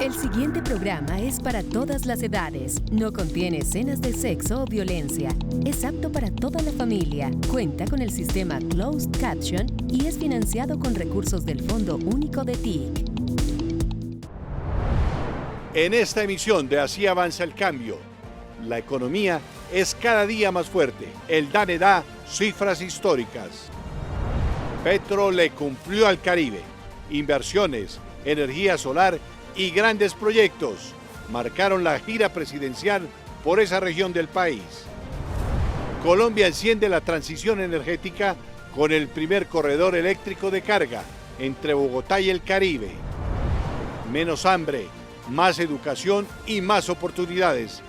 El siguiente programa es para todas las edades. No contiene escenas de sexo o violencia. Es apto para toda la familia. Cuenta con el sistema Closed Caption y es financiado con recursos del Fondo Único de TIC. En esta emisión de Así avanza el cambio, la economía es cada día más fuerte. El DANE da cifras históricas. Petro le cumplió al Caribe. Inversiones, energía solar y grandes proyectos marcaron la gira presidencial por esa región del país. Colombia enciende la transición energética con el primer corredor eléctrico de carga entre Bogotá y el Caribe. Menos hambre, más educación y más oportunidades.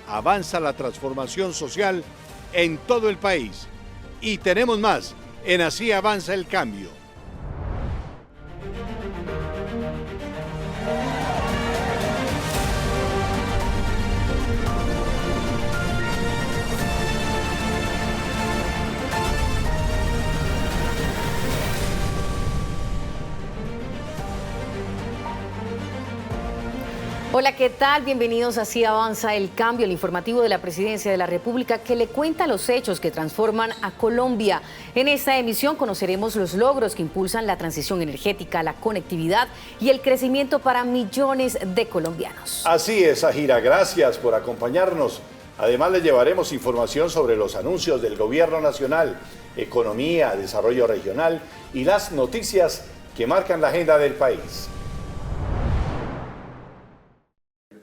Avanza la transformación social en todo el país. Y tenemos más en Así avanza el cambio. Hola, ¿qué tal? Bienvenidos a Así avanza el cambio, el informativo de la Presidencia de la República que le cuenta los hechos que transforman a Colombia. En esta emisión conoceremos los logros que impulsan la transición energética, la conectividad y el crecimiento para millones de colombianos. Así es, Zahira, gracias por acompañarnos. Además, les llevaremos información sobre los anuncios del Gobierno Nacional, economía, desarrollo regional y las noticias que marcan la agenda del país.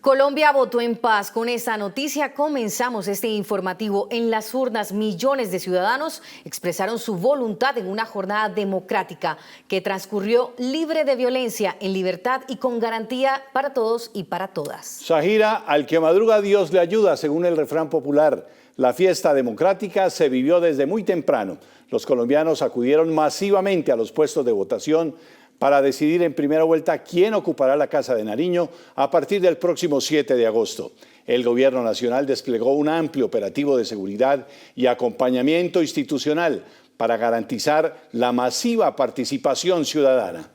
Colombia votó en paz. Con esta noticia comenzamos este informativo. En las urnas, millones de ciudadanos expresaron su voluntad en una jornada democrática que transcurrió libre de violencia, en libertad y con garantía para todos y para todas. Zahira, al que madruga Dios le ayuda, según el refrán popular. La fiesta democrática se vivió desde muy temprano. Los colombianos acudieron masivamente a los puestos de votación para decidir en primera vuelta quién ocupará la Casa de Nariño a partir del próximo 7 de agosto. El Gobierno Nacional desplegó un amplio operativo de seguridad y acompañamiento institucional para garantizar la masiva participación ciudadana.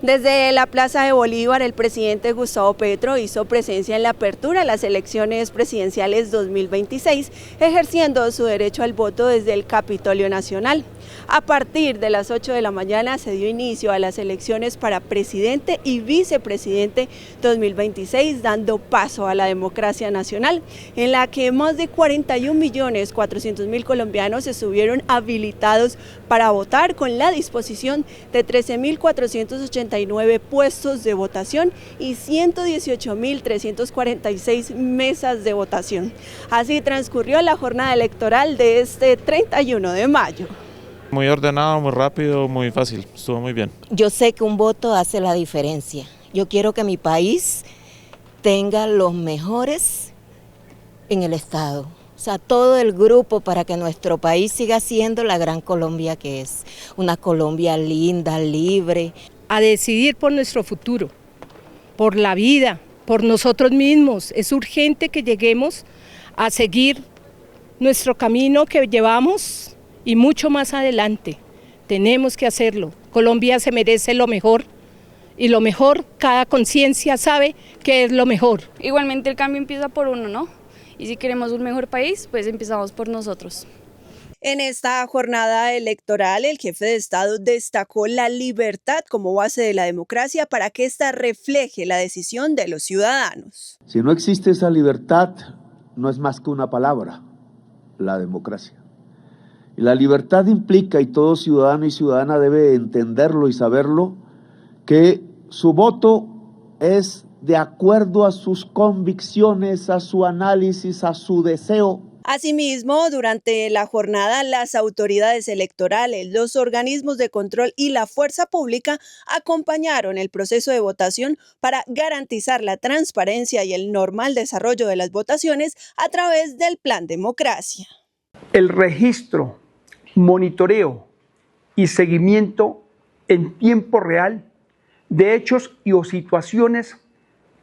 Desde la Plaza de Bolívar, el presidente Gustavo Petro hizo presencia en la apertura de las elecciones presidenciales 2026, ejerciendo su derecho al voto desde el Capitolio Nacional. A partir de las 8 de la mañana se dio inicio a las elecciones para presidente y vicepresidente 2026, dando paso a la democracia nacional, en la que más de 41.400.000 colombianos estuvieron habilitados para votar con la disposición de 13.489 puestos de votación y 118.346 mesas de votación. Así transcurrió la jornada electoral de este 31 de mayo. Muy ordenado, muy rápido, muy fácil, estuvo muy bien. Yo sé que un voto hace la diferencia. Yo quiero que mi país tenga los mejores en el Estado. O sea, todo el grupo para que nuestro país siga siendo la gran Colombia que es. Una Colombia linda, libre. A decidir por nuestro futuro, por la vida, por nosotros mismos. Es urgente que lleguemos a seguir nuestro camino que llevamos y mucho más adelante. Tenemos que hacerlo. Colombia se merece lo mejor y lo mejor, cada conciencia sabe que es lo mejor. Igualmente el cambio empieza por uno, ¿no? Y si queremos un mejor país, pues empezamos por nosotros. En esta jornada electoral, el jefe de Estado destacó la libertad como base de la democracia para que ésta refleje la decisión de los ciudadanos. Si no existe esa libertad, no es más que una palabra, la democracia. Y la libertad implica, y todo ciudadano y ciudadana debe entenderlo y saberlo, que su voto es de acuerdo a sus convicciones, a su análisis, a su deseo. Asimismo, durante la jornada, las autoridades electorales, los organismos de control y la fuerza pública acompañaron el proceso de votación para garantizar la transparencia y el normal desarrollo de las votaciones a través del Plan Democracia. El registro, monitoreo y seguimiento en tiempo real de hechos y o situaciones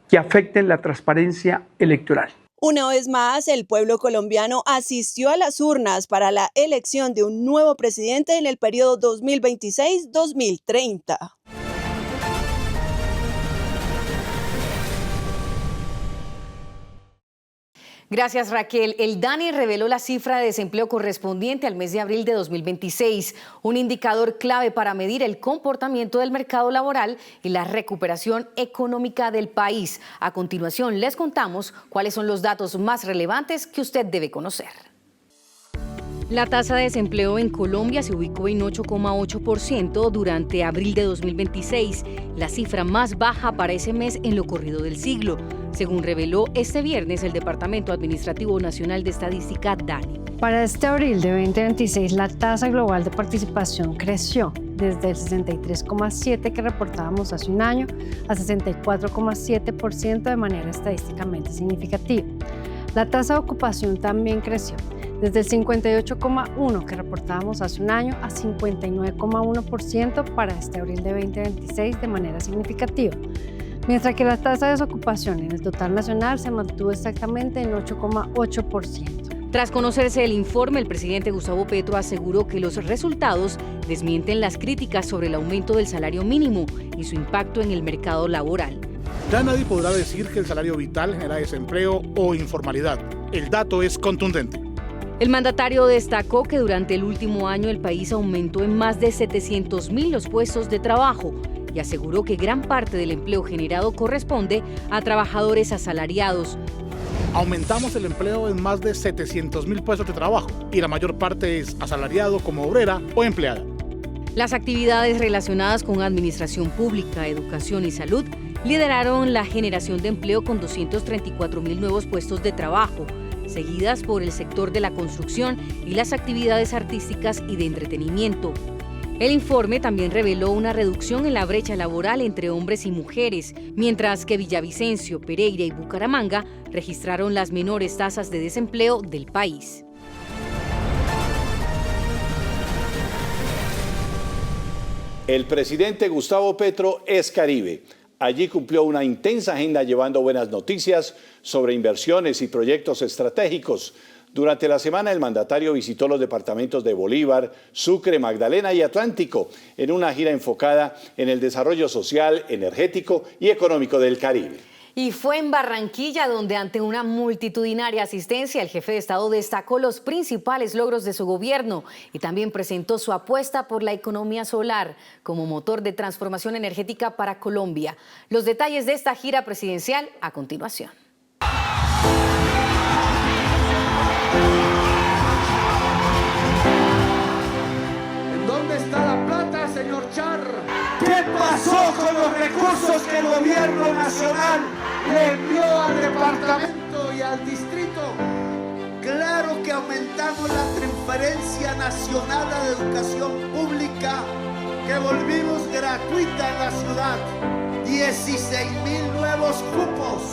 que afecten la transparencia electoral. Una vez más, el pueblo colombiano asistió a las urnas para la elección de un nuevo presidente en el periodo 2026-2030. Gracias, Raquel. El DANE reveló la cifra de desempleo correspondiente al mes de abril de 2026, un indicador clave para medir el comportamiento del mercado laboral y la recuperación económica del país. A continuación, les contamos cuáles son los datos más relevantes que usted debe conocer. La tasa de desempleo en Colombia se ubicó en 8,8% durante abril de 2026, la cifra más baja para ese mes en lo corrido del siglo, según reveló este viernes el Departamento Administrativo Nacional de Estadística, DANE. Para este abril de 2026, la tasa global de participación creció desde el 63,7% que reportábamos hace un año a 64,7% de manera estadísticamente significativa. La tasa de ocupación también creció desde el 58,1% que reportábamos hace un año a 59,1% para este abril de 2026 de manera significativa, mientras que la tasa de desocupación en el total nacional se mantuvo exactamente en 8,8%. Tras conocerse el informe, el presidente Gustavo Petro aseguró que los resultados desmienten las críticas sobre el aumento del salario mínimo y su impacto en el mercado laboral. Ya nadie podrá decir que el salario vital genera desempleo o informalidad. El dato es contundente. El mandatario destacó que durante el último año el país aumentó en más de 700.000 los puestos de trabajo y aseguró que gran parte del empleo generado corresponde a trabajadores asalariados. Aumentamos el empleo en más de 700.000 puestos de trabajo y la mayor parte es asalariado como obrera o empleada. Las actividades relacionadas con administración pública, educación y salud lideraron la generación de empleo con 234.000 nuevos puestos de trabajo, seguidas por el sector de la construcción y las actividades artísticas y de entretenimiento. El informe también reveló una reducción en la brecha laboral entre hombres y mujeres, mientras que Villavicencio, Pereira y Bucaramanga registraron las menores tasas de desempleo del país. El presidente Gustavo Petro es Caribe. Allí cumplió una intensa agenda llevando buenas noticias sobre inversiones y proyectos estratégicos. Durante la semana, el mandatario visitó los departamentos de Bolívar, Sucre, Magdalena y Atlántico en una gira enfocada en el desarrollo social, energético y económico del Caribe. Y fue en Barranquilla donde, ante una multitudinaria asistencia, el jefe de Estado destacó los principales logros de su gobierno y también presentó su apuesta por la economía solar como motor de transformación energética para Colombia. Los detalles de esta gira presidencial a continuación. ¿En dónde está la plata, señor Char? ¿Qué pasó con los recursos que el gobierno nacional le envió al departamento y al distrito? Claro que aumentamos la transferencia nacional a la educación pública, que volvimos gratuita en la ciudad. 16.000 nuevos cupos.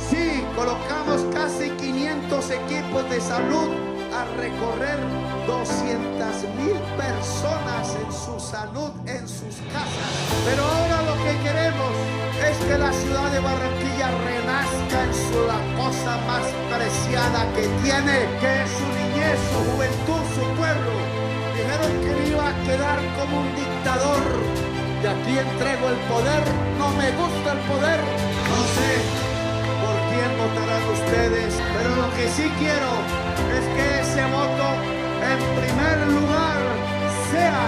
Sí, colocamos casi 500 equipos de salud a recorrer 200.000 personas en su salud, en sus casas. Pero ahora lo que queremos es que la ciudad de Barranquilla renazca en la cosa más preciada que tiene, que es su niñez, su juventud, su pueblo. Dijeron que me iba a quedar como un dictador, y aquí entrego el poder. No me gusta el poder, no sé por quién votarán ustedes, pero lo que sí quiero es que ese voto en primer lugar sea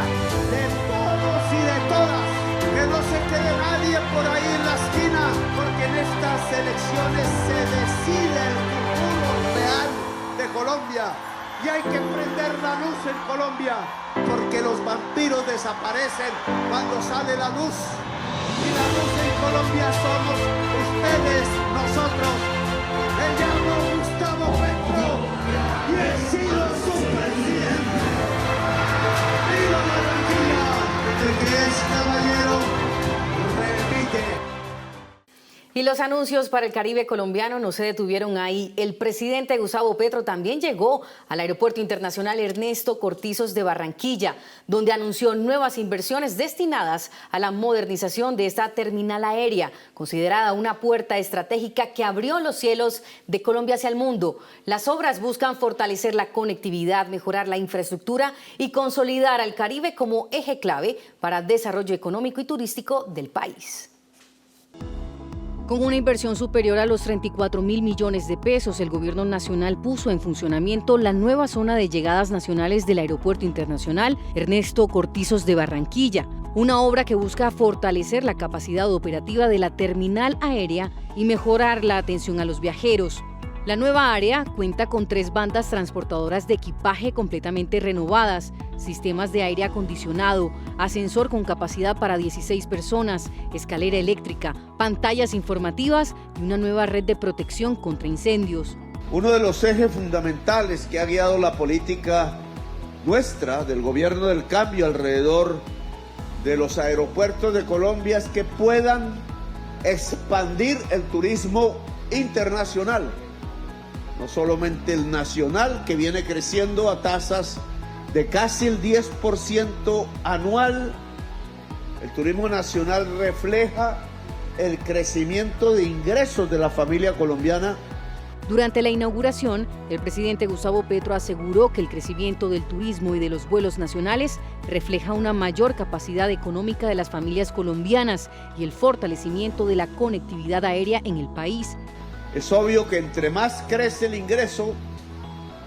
de todos y de todas, que no se quede nadie por ahí en la esquina, porque en estas elecciones se decide el futuro real de Colombia. Y hay que prender la luz en Colombia, porque los vampiros desaparecen cuando sale la luz. Y la luz en Colombia somos ustedes, nosotros. Me llamo Gustavo Petro y he sido su presidente. ¡Viva Barranquilla! El que es caballero, repite. Y los anuncios para el Caribe colombiano no se detuvieron ahí. El presidente Gustavo Petro también llegó al Aeropuerto Internacional Ernesto Cortizos de Barranquilla, donde anunció nuevas inversiones destinadas a la modernización de esta terminal aérea, considerada una puerta estratégica que abrió los cielos de Colombia hacia el mundo. Las obras buscan fortalecer la conectividad, mejorar la infraestructura y consolidar al Caribe como eje clave para el desarrollo económico y turístico del país. Con una inversión superior a los 34.000 millones de pesos, el gobierno nacional puso en funcionamiento la nueva zona de llegadas nacionales del Aeropuerto Internacional Ernesto Cortizos de Barranquilla, una obra que busca fortalecer la capacidad operativa de la terminal aérea y mejorar la atención a los viajeros. La nueva área cuenta con 3 bandas transportadoras de equipaje completamente renovadas, sistemas de aire acondicionado, ascensor con capacidad para 16 personas, escalera eléctrica, pantallas informativas y una nueva red de protección contra incendios. Uno de los ejes fundamentales que ha guiado la política nuestra del gobierno del cambio alrededor de los aeropuertos de Colombia es que puedan expandir el turismo internacional. No solamente el nacional, que viene creciendo a tasas de casi el 10% anual. El turismo nacional refleja el crecimiento de ingresos de la familia colombiana. Durante la inauguración, el presidente Gustavo Petro aseguró que el crecimiento del turismo y de los vuelos nacionales refleja una mayor capacidad económica de las familias colombianas y el fortalecimiento de la conectividad aérea en el país. Es obvio que entre más crece el ingreso,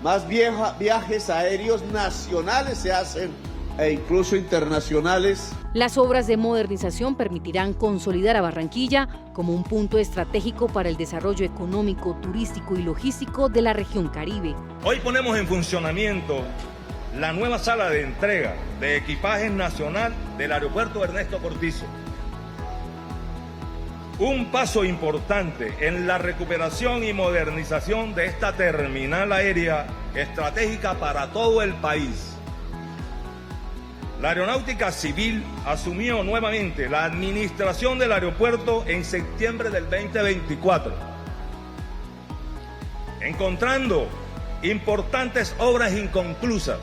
más viajes aéreos nacionales se hacen e incluso internacionales. Las obras de modernización permitirán consolidar a Barranquilla como un punto estratégico para el desarrollo económico, turístico y logístico de la región Caribe. Hoy ponemos en funcionamiento la nueva sala de entrega de equipajes nacional del Aeropuerto Ernesto Cortizos. Un paso importante en la recuperación y modernización de esta terminal aérea estratégica para todo el país. La Aeronáutica Civil asumió nuevamente la administración del aeropuerto en septiembre del 2024, encontrando importantes obras inconclusas.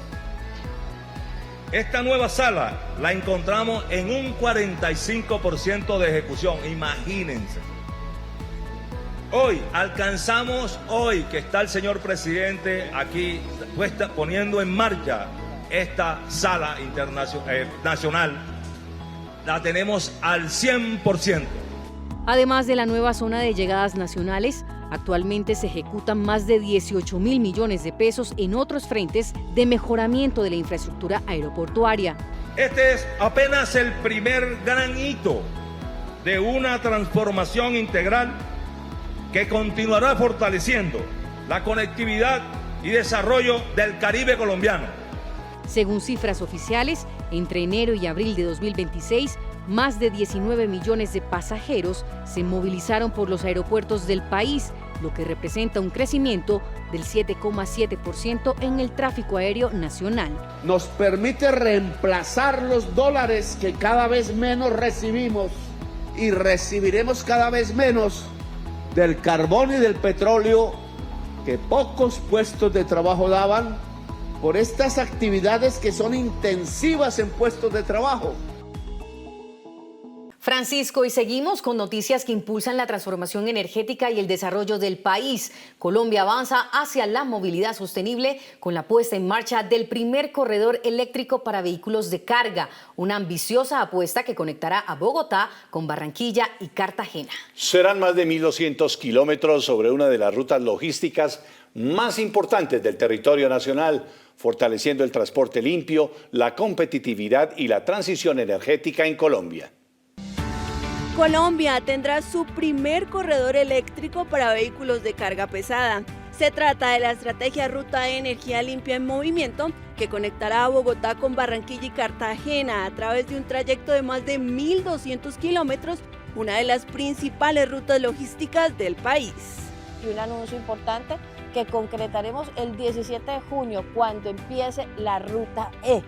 Esta nueva sala la encontramos en un 45% de ejecución, imagínense. Hoy que está el señor presidente aquí poniendo en marcha esta sala nacional, la tenemos al 100%. Además de la nueva zona de llegadas nacionales, actualmente se ejecutan más de 18.000 millones de pesos en otros frentes de mejoramiento de la infraestructura aeroportuaria. Este es apenas el primer gran hito de una transformación integral que continuará fortaleciendo la conectividad y desarrollo del Caribe colombiano. Según cifras oficiales, entre enero y abril de 2026, más de 19 millones de pasajeros se movilizaron por los aeropuertos del país, lo que representa un crecimiento del 7,7% en el tráfico aéreo nacional. Nos permite reemplazar los dólares que cada vez menos recibimos y recibiremos cada vez menos del carbón y del petróleo que pocos puestos de trabajo daban por estas actividades que son intensivas en puestos de trabajo. Francisco, y seguimos con noticias que impulsan la transformación energética y el desarrollo del país. Colombia avanza hacia la movilidad sostenible con la puesta en marcha del primer corredor eléctrico para vehículos de carga, una ambiciosa apuesta que conectará a Bogotá con Barranquilla y Cartagena. Serán más de 1.200 kilómetros sobre una de las rutas logísticas más importantes del territorio nacional, fortaleciendo el transporte limpio, la competitividad y la transición energética en Colombia. Colombia tendrá su primer corredor eléctrico para vehículos de carga pesada. Se trata de la estrategia Ruta de Energía Limpia en Movimiento, que conectará a Bogotá con Barranquilla y Cartagena a través de un trayecto de más de 1.200 kilómetros, una de las principales rutas logísticas del país. Y un anuncio importante que concretaremos el 17 de junio, cuando empiece la Ruta E,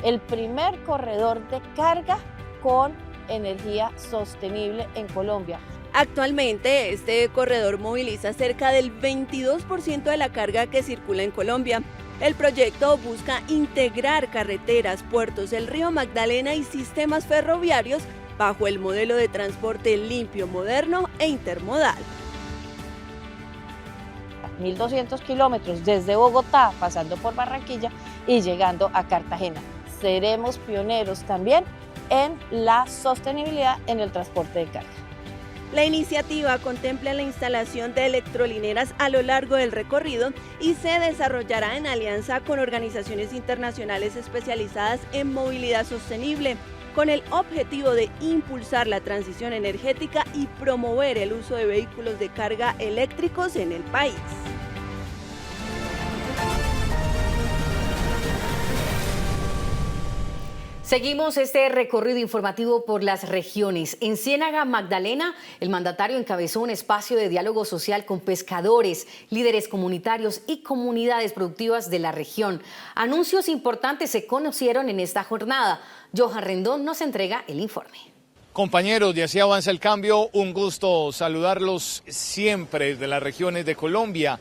el primer corredor de carga con energía sostenible en Colombia. Actualmente, este corredor moviliza cerca del 22% de la carga que circula en Colombia. El proyecto busca integrar carreteras, puertos, el río Magdalena y sistemas ferroviarios bajo el modelo de transporte limpio, moderno e intermodal. 1.200 kilómetros desde Bogotá, pasando por Barranquilla y llegando a Cartagena. Seremos pioneros también en la sostenibilidad en el transporte de carga. La iniciativa contempla la instalación de electrolineras a lo largo del recorrido y se desarrollará en alianza con organizaciones internacionales especializadas en movilidad sostenible, con el objetivo de impulsar la transición energética y promover el uso de vehículos de carga eléctricos en el país. Seguimos este recorrido informativo por las regiones. En Ciénaga Magdalena, el mandatario encabezó un espacio de diálogo social con pescadores, líderes comunitarios y comunidades productivas de la región. Anuncios importantes se conocieron en esta jornada. Johan Rendón nos entrega el informe. Compañeros, de Así Avanza el Cambio, un gusto saludarlos siempre desde las regiones de Colombia.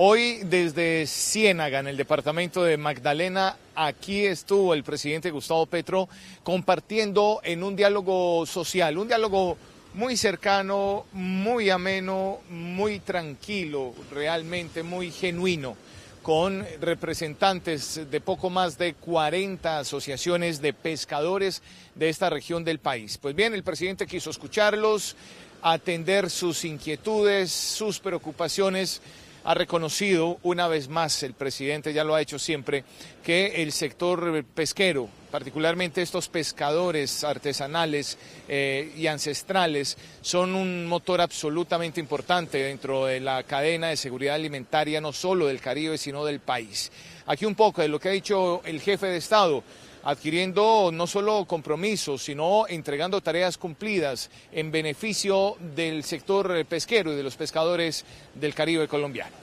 Hoy desde Ciénaga, en el departamento de Magdalena, aquí estuvo el presidente Gustavo Petro compartiendo en un diálogo social, un diálogo muy cercano, muy ameno, muy tranquilo, realmente muy genuino, con representantes de poco más de 40 asociaciones de pescadores de esta región del país. Pues bien, el presidente quiso escucharlos, atender sus inquietudes, sus preocupaciones. Ha reconocido una vez más, el presidente ya lo ha hecho siempre, que el sector pesquero, particularmente estos pescadores artesanales y ancestrales, son un motor absolutamente importante dentro de la cadena de seguridad alimentaria, no solo del Caribe, sino del país. Aquí un poco de lo que ha dicho el jefe de Estado, adquiriendo no solo compromisos, sino entregando tareas cumplidas en beneficio del sector pesquero y de los pescadores del Caribe colombiano.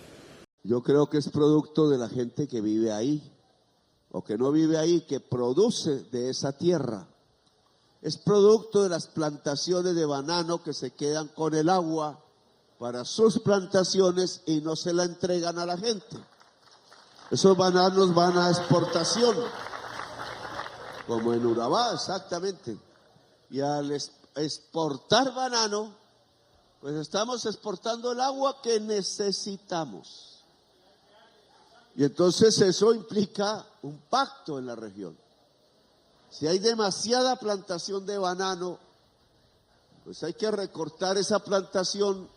Yo creo que es producto de la gente que vive ahí, o que no vive ahí, que produce de esa tierra. Es producto de las plantaciones de banano que se quedan con el agua para sus plantaciones y no se la entregan a la gente. Esos bananos van a exportación, como en Urabá, exactamente. Y al exportar banano, pues estamos exportando el agua que necesitamos. Y entonces eso implica un pacto en la región. Si hay demasiada plantación de banano, pues hay que recortar esa plantación,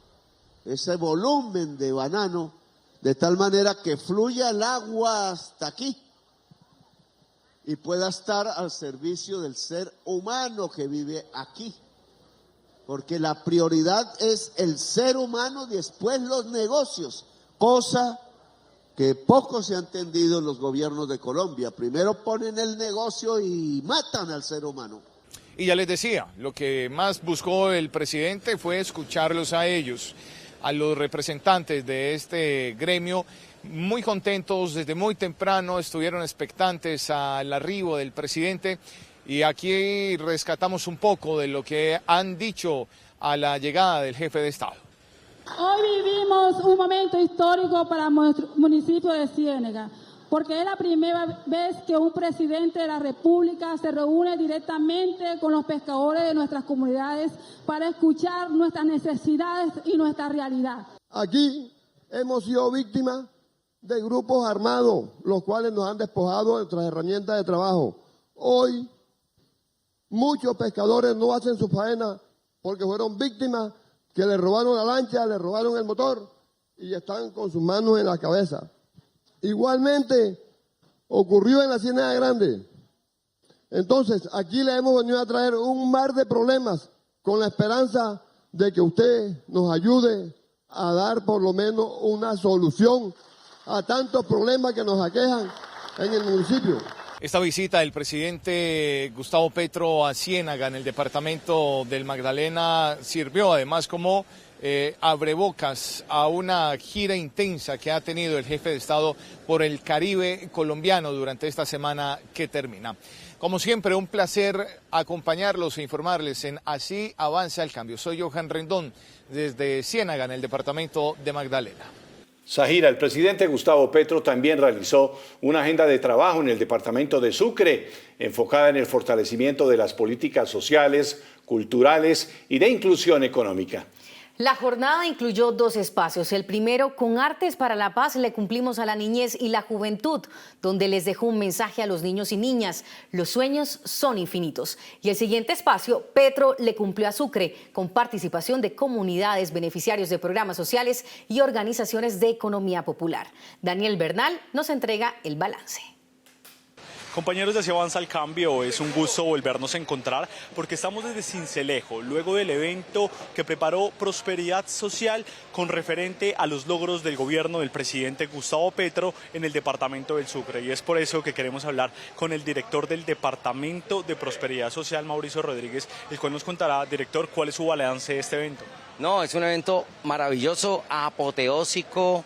ese volumen de banano, de tal manera que fluya el agua hasta aquí y pueda estar al servicio del ser humano que vive aquí. Porque la prioridad es el ser humano, después los negocios, cosa que poco se ha entendido en los gobiernos de Colombia. Primero ponen el negocio y matan al ser humano. Y ya les decía, lo que más buscó el presidente fue escucharlos a ellos, a los representantes de este gremio, muy contentos desde muy temprano, estuvieron expectantes al arribo del presidente y aquí rescatamos un poco de lo que han dicho a la llegada del jefe de Estado. Hoy vivimos un momento histórico para nuestro municipio de Ciénaga, porque es la primera vez que un presidente de la República se reúne directamente con los pescadores de nuestras comunidades para escuchar nuestras necesidades y nuestra realidad. Aquí hemos sido víctimas de grupos armados, los cuales nos han despojado de nuestras herramientas de trabajo. Hoy, muchos pescadores no hacen su faena porque fueron víctimas que le robaron la lancha, le robaron el motor y están con sus manos en la cabeza. Igualmente ocurrió en la Ciénaga Grande. Entonces, aquí le hemos venido a traer un mar de problemas con la esperanza de que usted nos ayude a dar por lo menos una solución a tantos problemas que nos aquejan en el municipio. Esta visita del presidente Gustavo Petro a Ciénaga, en el departamento del Magdalena, sirvió además como abrebocas a una gira intensa que ha tenido el jefe de Estado por el Caribe colombiano durante esta semana que termina. Como siempre, un placer acompañarlos e informarles en Así Avanza el Cambio. Soy Johan Rendón, desde Ciénaga, en el departamento de Magdalena. Zahira, el presidente Gustavo Petro también realizó una agenda de trabajo en el departamento de Sucre, enfocada en el fortalecimiento de las políticas sociales, culturales y de inclusión económica. La jornada incluyó 2 espacios. El primero, con Artes para la Paz, le cumplimos a la niñez y la juventud, donde les dejó un mensaje a los niños y niñas: los sueños son infinitos. Y el siguiente espacio, Petro le cumplió a Sucre, con participación de comunidades, beneficiarios de programas sociales y organizaciones de economía popular. Daniel Bernal nos entrega el balance. Compañeros de Así Avanza el Cambio, es un gusto volvernos a encontrar porque estamos desde Sincelejo, luego del evento que preparó Prosperidad Social con referente a los logros del gobierno del presidente Gustavo Petro en el departamento del Sucre. Y es por eso que queremos hablar con el director del Departamento de Prosperidad Social, Mauricio Rodríguez, el cual nos contará, director, cuál es su balance de este evento. No, es un evento maravilloso, apoteósico,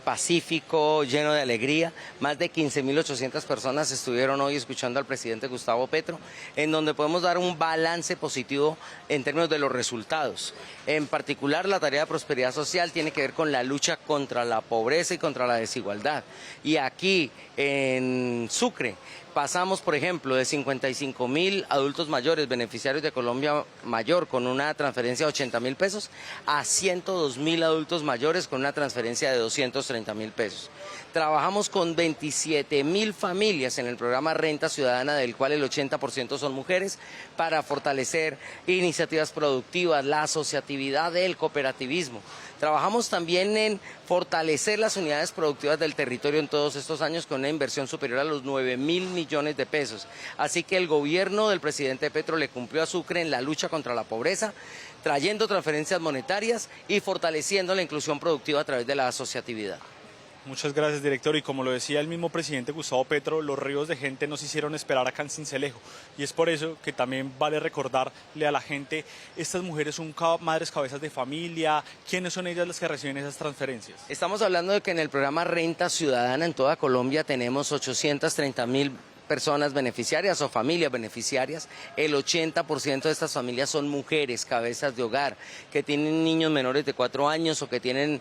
pacífico, lleno de alegría. Más de 15.800 personas estuvieron hoy escuchando al presidente Gustavo Petro, en donde podemos dar un balance positivo en términos de los resultados. En particular, la tarea de prosperidad social tiene que ver con la lucha contra la pobreza y contra la desigualdad. Y aquí, en Sucre, pasamos, por ejemplo, de 55.000 adultos mayores beneficiarios de Colombia Mayor con una transferencia de 80.000 pesos a 102.000 adultos mayores con una transferencia de 230.000 pesos. Trabajamos con 27.000 familias en el programa Renta Ciudadana, del cual el 80% son mujeres, para fortalecer iniciativas productivas, la asociatividad, el cooperativismo. Trabajamos también en fortalecer las unidades productivas del territorio en todos estos años con una inversión superior a los 9.000 millones de pesos. Así que el gobierno del presidente Petro le cumplió a Sucre en la lucha contra la pobreza, trayendo transferencias monetarias y fortaleciendo la inclusión productiva a través de la asociatividad. Muchas gracias, director. Y como lo decía el mismo presidente Gustavo Petro, los ríos de gente nos hicieron esperar acá en Sincelejo. Y es por eso que también vale recordarle a la gente, estas mujeres son madres cabezas de familia. ¿Quiénes son ellas las que reciben esas transferencias? Estamos hablando de que en el programa Renta Ciudadana en toda Colombia tenemos 830.000 personas beneficiarias o familias beneficiarias. El 80% de estas familias son mujeres, cabezas de hogar, que tienen niños menores de 4 años o que tienen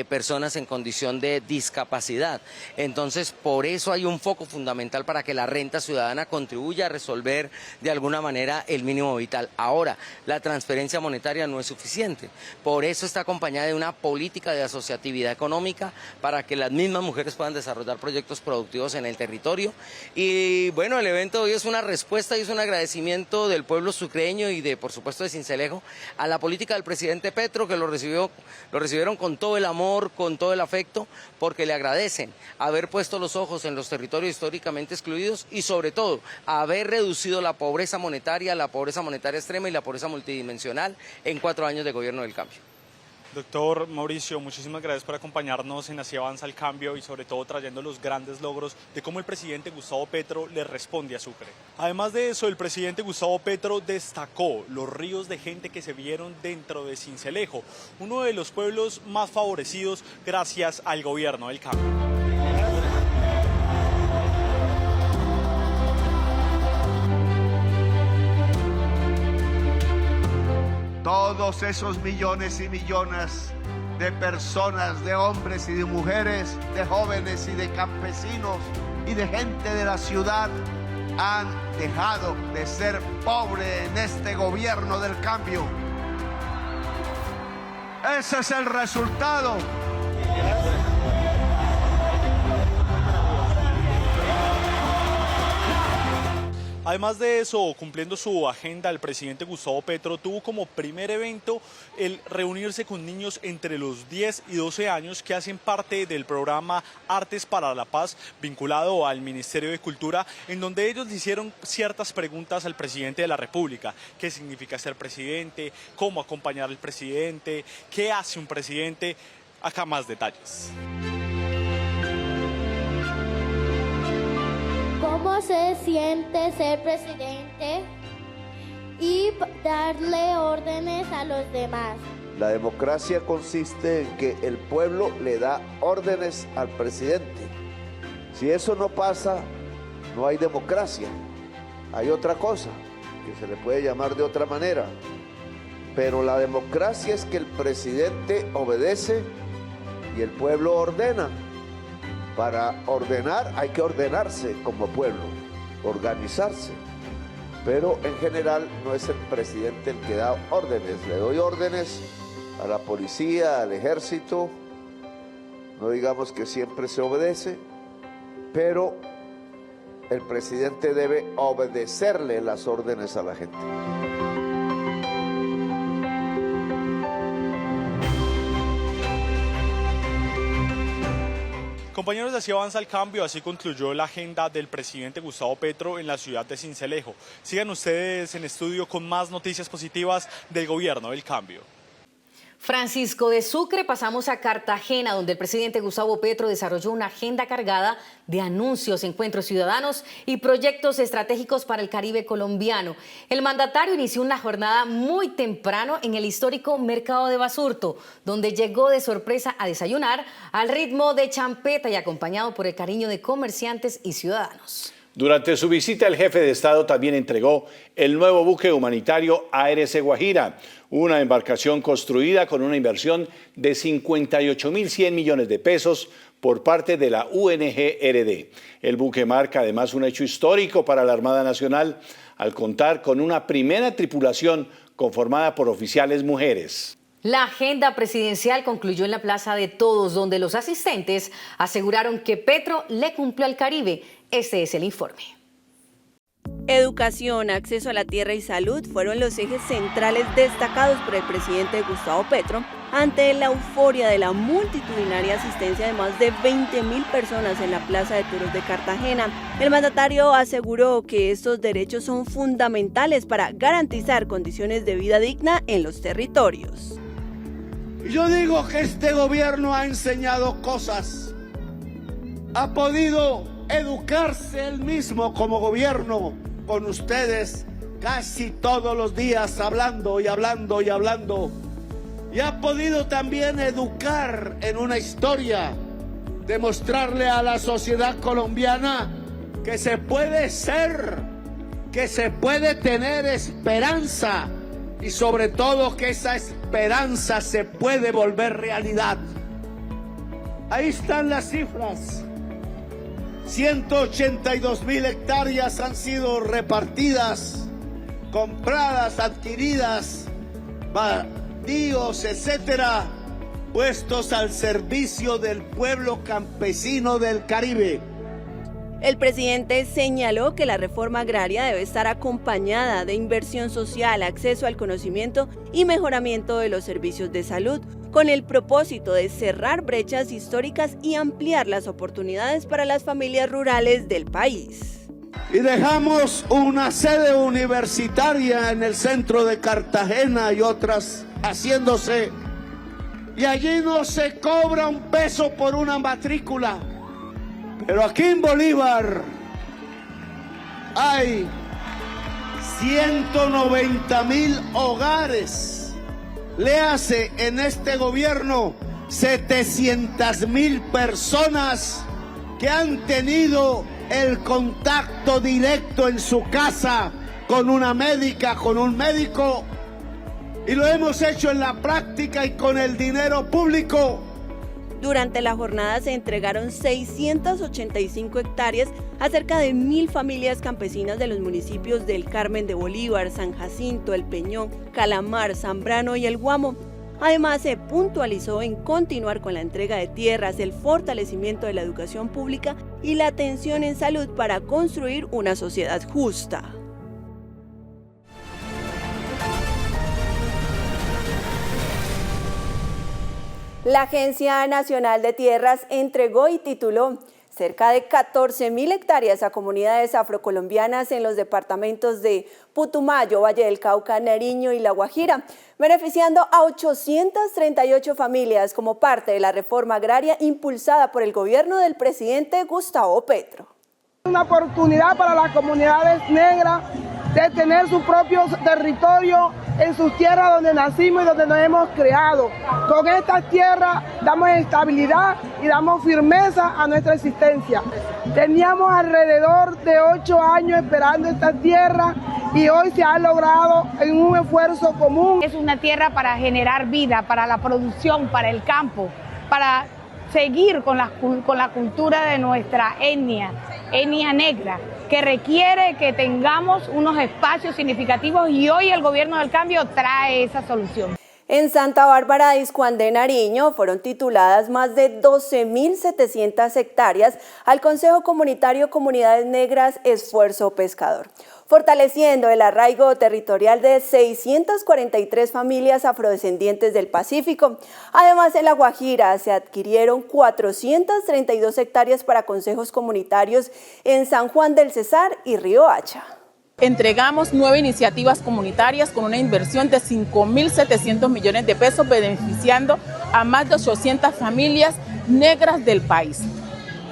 personas en condición de discapacidad. Entonces, por eso hay un foco fundamental para que la renta ciudadana contribuya a resolver de alguna manera el mínimo vital. Ahora, la transferencia monetaria no es suficiente. Por eso está acompañada de una política de asociatividad económica para que las mismas mujeres puedan desarrollar proyectos productivos en el territorio. Y bueno, el evento de hoy es una respuesta y es un agradecimiento del pueblo sucreño y por supuesto de Sincelejo a la política del presidente Petro, que lo recibieron con todo el amor, con todo el afecto, porque le agradecen haber puesto los ojos en los territorios históricamente excluidos y sobre todo haber reducido la pobreza monetaria extrema y la pobreza multidimensional en 4 años de gobierno del cambio. Doctor Mauricio, muchísimas gracias por acompañarnos en Así Avanza el Cambio y sobre todo trayendo los grandes logros de cómo el presidente Gustavo Petro le responde a Sucre. Además de eso, el presidente Gustavo Petro destacó los ríos de gente que se vieron dentro de Sincelejo, uno de los pueblos más favorecidos gracias al gobierno del cambio. Todos esos millones y millones de personas, de hombres y de mujeres, de jóvenes y de campesinos y de gente de la ciudad han dejado de ser pobres en este gobierno del cambio. Ese es el resultado. Además de eso, cumpliendo su agenda, el presidente Gustavo Petro tuvo como primer evento el reunirse con niños entre los 10 y 12 años que hacen parte del programa Artes para la Paz, vinculado al Ministerio de Cultura, en donde ellos le hicieron ciertas preguntas al presidente de la República. ¿Qué significa ser presidente? ¿Cómo acompañar al presidente? ¿Qué hace un presidente? Acá más detalles. ¿Cómo se siente ser presidente y darle órdenes a los demás? La democracia consiste en que el pueblo le da órdenes al presidente. Si eso no pasa, no hay democracia. Hay otra cosa, que se le puede llamar de otra manera. Pero la democracia es que el presidente obedece y el pueblo ordena. Para ordenar hay que ordenarse como pueblo, organizarse. Pero en general no es el presidente el que da órdenes. Le doy órdenes a la policía, al ejército. No digamos que siempre se obedece, pero el presidente debe obedecerle las órdenes a la gente. Compañeros, así avanza el cambio, así concluyó la agenda del presidente Gustavo Petro en la ciudad de Sincelejo. Sigan ustedes en estudio con más noticias positivas del gobierno del cambio. Francisco de Sucre, pasamos a Cartagena, donde el presidente Gustavo Petro desarrolló una agenda cargada de anuncios, encuentros ciudadanos y proyectos estratégicos para el Caribe colombiano. El mandatario inició una jornada muy temprano en el histórico Mercado de Basurto, donde llegó de sorpresa a desayunar al ritmo de champeta y acompañado por el cariño de comerciantes y ciudadanos. Durante su visita, el jefe de Estado también entregó el nuevo buque humanitario ARC Guajira, una embarcación construida con una inversión de 58.100 millones de pesos por parte de la UNGRD. El buque marca además un hecho histórico para la Armada Nacional al contar con una primera tripulación conformada por oficiales mujeres. La agenda presidencial concluyó en la Plaza de Todos, donde los asistentes aseguraron que Petro le cumplió al Caribe. Este es el informe. Educación, acceso a la tierra y salud fueron los ejes centrales destacados por el presidente Gustavo Petro ante la euforia de la multitudinaria asistencia de más de 20.000 personas en la Plaza de Toros de Cartagena. El mandatario aseguró que estos derechos son fundamentales para garantizar condiciones de vida digna en los territorios. Yo digo que este gobierno ha enseñado cosas, ha podido educarse él mismo como gobierno con ustedes casi todos los días, hablando y hablando y hablando, y ha podido también educar en una historia, demostrarle a la sociedad colombiana que se puede ser, que se puede tener esperanza y sobre todo que esa esperanza se puede volver realidad. Ahí están las cifras. 182.000 hectáreas han sido repartidas, compradas, adquiridas, baldíos, etcétera, puestos al servicio del pueblo campesino del Caribe. El presidente señaló que la reforma agraria debe estar acompañada de inversión social, acceso al conocimiento y mejoramiento de los servicios de salud, con el propósito de cerrar brechas históricas y ampliar las oportunidades para las familias rurales del país. Y dejamos una sede universitaria en el centro de Cartagena y otras haciéndose, y allí no se cobra un peso por una matrícula. Pero aquí en Bolívar hay 190.000 hogares. Léase en este gobierno 700.000 personas que han tenido el contacto directo en su casa con una médica, con un médico, y lo hemos hecho en la práctica y con el dinero público. Durante la jornada se entregaron 685 hectáreas a cerca de 1.000 familias campesinas de los municipios del Carmen de Bolívar, San Jacinto, El Peñón, Calamar, Zambrano y El Guamo. Además, se puntualizó en continuar con la entrega de tierras, el fortalecimiento de la educación pública y la atención en salud para construir una sociedad justa. La Agencia Nacional de Tierras entregó y tituló cerca de 14.000 hectáreas a comunidades afrocolombianas en los departamentos de Putumayo, Valle del Cauca, Nariño y La Guajira, beneficiando a 838 familias como parte de la reforma agraria impulsada por el gobierno del presidente Gustavo Petro. Una oportunidad para las comunidades negras de tener su propio territorio en sus tierras donde nacimos y donde nos hemos creado. Con estas tierras damos estabilidad y damos firmeza a nuestra existencia. Teníamos alrededor de 8 años esperando esta tierra y hoy se ha logrado en un esfuerzo común. Es una tierra para generar vida, para la producción, para el campo, para seguir con la cultura de nuestra etnia negra, que requiere que tengamos unos espacios significativos y hoy el gobierno del cambio trae esa solución. En Santa Bárbara de Iscuán de Nariño fueron tituladas más de 12.700 hectáreas al Consejo Comunitario Comunidades Negras Esfuerzo Pescador, fortaleciendo el arraigo territorial de 643 familias afrodescendientes del Pacífico. Además, en La Guajira se adquirieron 432 hectáreas para consejos comunitarios en San Juan del Cesar y Río Hacha. Entregamos 9 iniciativas comunitarias con una inversión de 5.700 millones de pesos, beneficiando a más de 800 familias negras del país.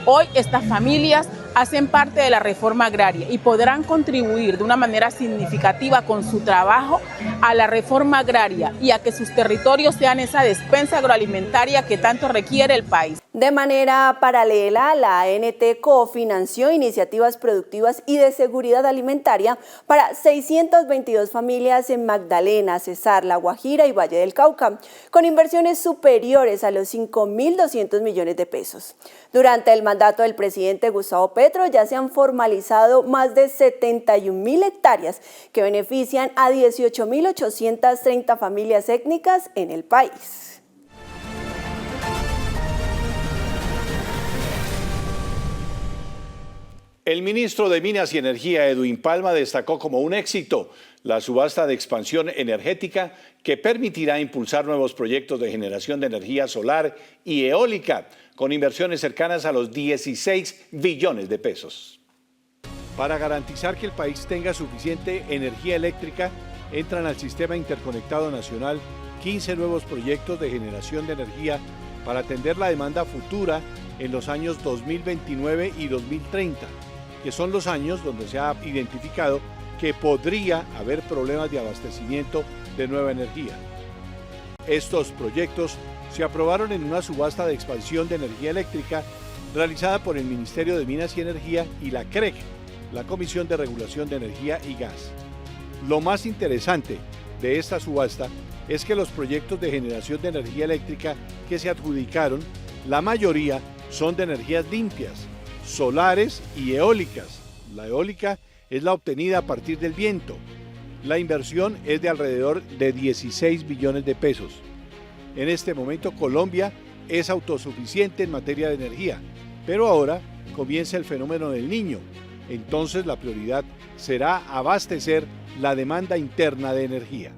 Hoy estas familias hacen parte de la reforma agraria y podrán contribuir de una manera significativa con su trabajo a la reforma agraria y a que sus territorios sean esa despensa agroalimentaria que tanto requiere el país. De manera paralela, la ANT cofinanció iniciativas productivas y de seguridad alimentaria para 622 familias en Magdalena, Cesar, La Guajira y Valle del Cauca, con inversiones superiores a los 5.200 millones de pesos. Durante el mandato del presidente Gustavo Petro ya se han formalizado más de 71.000 hectáreas que benefician a 18.830 familias étnicas en el país. El ministro de Minas y Energía, Edwin Palma, destacó como un éxito la subasta de expansión energética que permitirá impulsar nuevos proyectos de generación de energía solar y eólica con inversiones cercanas a los 16 billones de pesos. Para garantizar que el país tenga suficiente energía eléctrica, entran al Sistema Interconectado Nacional 15 nuevos proyectos de generación de energía para atender la demanda futura en los años 2029 y 2030. Que son los años donde se ha identificado que podría haber problemas de abastecimiento de nueva energía. Estos proyectos se aprobaron en una subasta de expansión de energía eléctrica realizada por el Ministerio de Minas y Energía y la CREG, la Comisión de Regulación de Energía y Gas. Lo más interesante de esta subasta es que los proyectos de generación de energía eléctrica que se adjudicaron, la mayoría son de energías limpias, solares y eólicas. La eólica es la obtenida a partir del viento. La inversión es de alrededor de 16 billones de pesos. En este momento Colombia es autosuficiente en materia de energía, pero ahora comienza el fenómeno del Niño. Entonces la prioridad será abastecer la demanda interna de energía.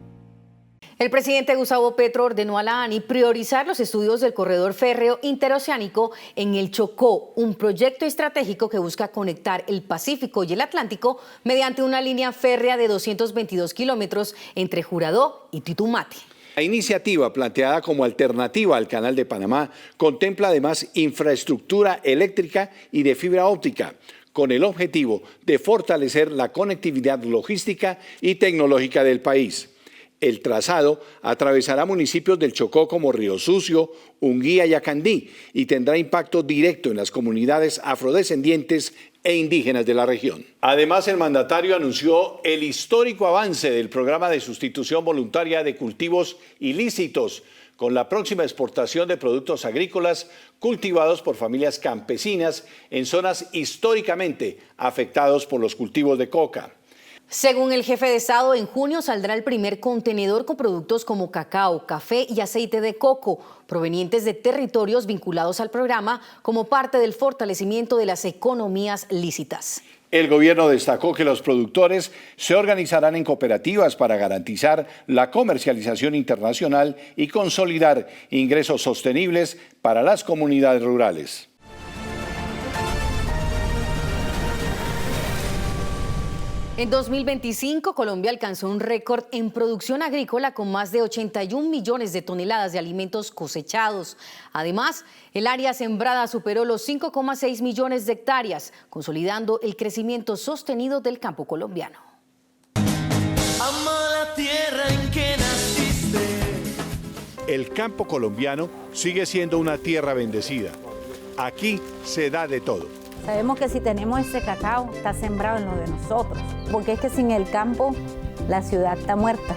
El presidente Gustavo Petro ordenó a la ANI priorizar los estudios del corredor férreo interoceánico en el Chocó, un proyecto estratégico que busca conectar el Pacífico y el Atlántico mediante una línea férrea de 222 kilómetros entre Juradó y Tutumate. La iniciativa, planteada como alternativa al Canal de Panamá, contempla además infraestructura eléctrica y de fibra óptica, con el objetivo de fortalecer la conectividad logística y tecnológica del país. El trazado atravesará municipios del Chocó como Río Sucio, Unguía y Acandí y tendrá impacto directo en las comunidades afrodescendientes e indígenas de la región. Además, el mandatario anunció el histórico avance del programa de sustitución voluntaria de cultivos ilícitos con la próxima exportación de productos agrícolas cultivados por familias campesinas en zonas históricamente afectadas por los cultivos de coca. Según el jefe de Estado, en junio saldrá el primer contenedor con productos como cacao, café y aceite de coco, provenientes de territorios vinculados al programa como parte del fortalecimiento de las economías lícitas. El gobierno destacó que los productores se organizarán en cooperativas para garantizar la comercialización internacional y consolidar ingresos sostenibles para las comunidades rurales. En 2025, Colombia alcanzó un récord en producción agrícola con más de 81 millones de toneladas de alimentos cosechados. Además, el área sembrada superó los 5,6 millones de hectáreas, consolidando el crecimiento sostenido del campo colombiano. Amo la tierra en que naciste. El campo colombiano sigue siendo una tierra bendecida. Aquí se da de todo. Sabemos que si tenemos ese cacao, está sembrado en lo de nosotros, porque es que sin el campo, la ciudad está muerta.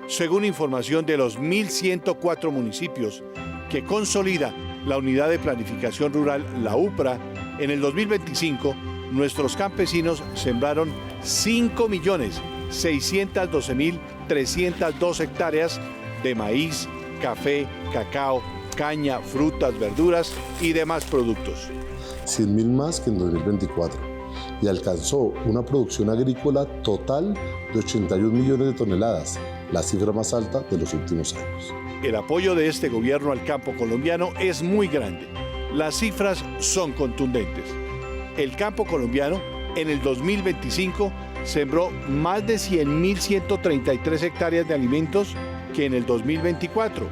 Según información de los 1.104 municipios que consolida la Unidad de Planificación Rural, la UPRA, en el 2025, nuestros campesinos sembraron 5.612.302 hectáreas de maíz, café, cacao, caña, frutas, verduras y demás productos. 100.000 más que en 2024 y alcanzó una producción agrícola total de 81 millones de toneladas, la cifra más alta de los últimos años. El apoyo de este gobierno al campo colombiano es muy grande. Las cifras son contundentes. El campo colombiano en el 2025 sembró más de 100.133 hectáreas de alimentos que en el 2024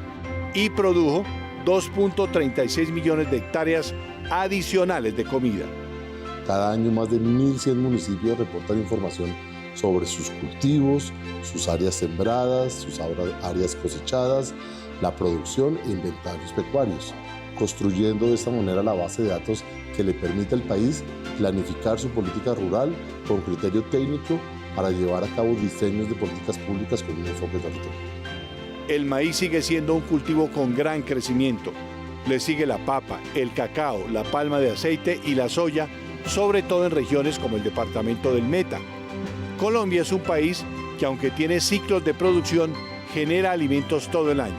y produjo 2.36 millones de hectáreas adicionales de comida. Cada año más de 1.100 municipios reportan información sobre sus cultivos, sus áreas sembradas, sus áreas cosechadas, la producción e inventarios pecuarios, construyendo de esta manera la base de datos que le permite al país planificar su política rural con criterio técnico para llevar a cabo diseños de políticas públicas con un enfoque territorial. El maíz sigue siendo un cultivo con gran crecimiento. Le sigue la papa, el cacao, la palma de aceite y la soya, sobre todo en regiones como el departamento del Meta. Colombia es un país que, aunque tiene ciclos de producción, genera alimentos todo el año.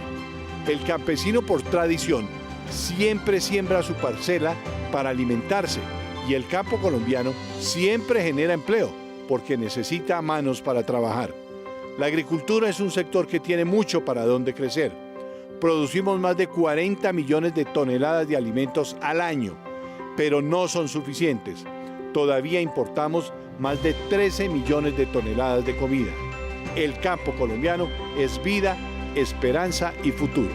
El campesino, por tradición, siempre siembra su parcela para alimentarse y el campo colombiano siempre genera empleo porque necesita manos para trabajar. La agricultura es un sector que tiene mucho para dónde crecer. Producimos más de 40 millones de toneladas de alimentos al año, pero no son suficientes. Todavía importamos más de 13 millones de toneladas de comida. El campo colombiano es vida, esperanza y futuro.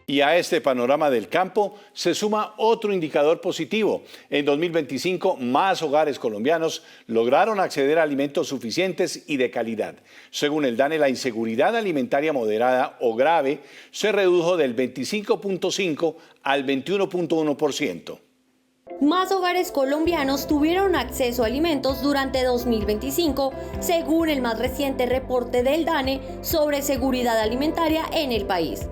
Y a este panorama del campo se suma otro indicador positivo. En 2025, más hogares colombianos lograron acceder a alimentos suficientes y de calidad. Según el DANE, la inseguridad alimentaria moderada o grave se redujo del 25.5 al 21.1%. Más hogares colombianos tuvieron acceso a alimentos durante 2025, según el más reciente reporte del DANE sobre seguridad alimentaria en el país.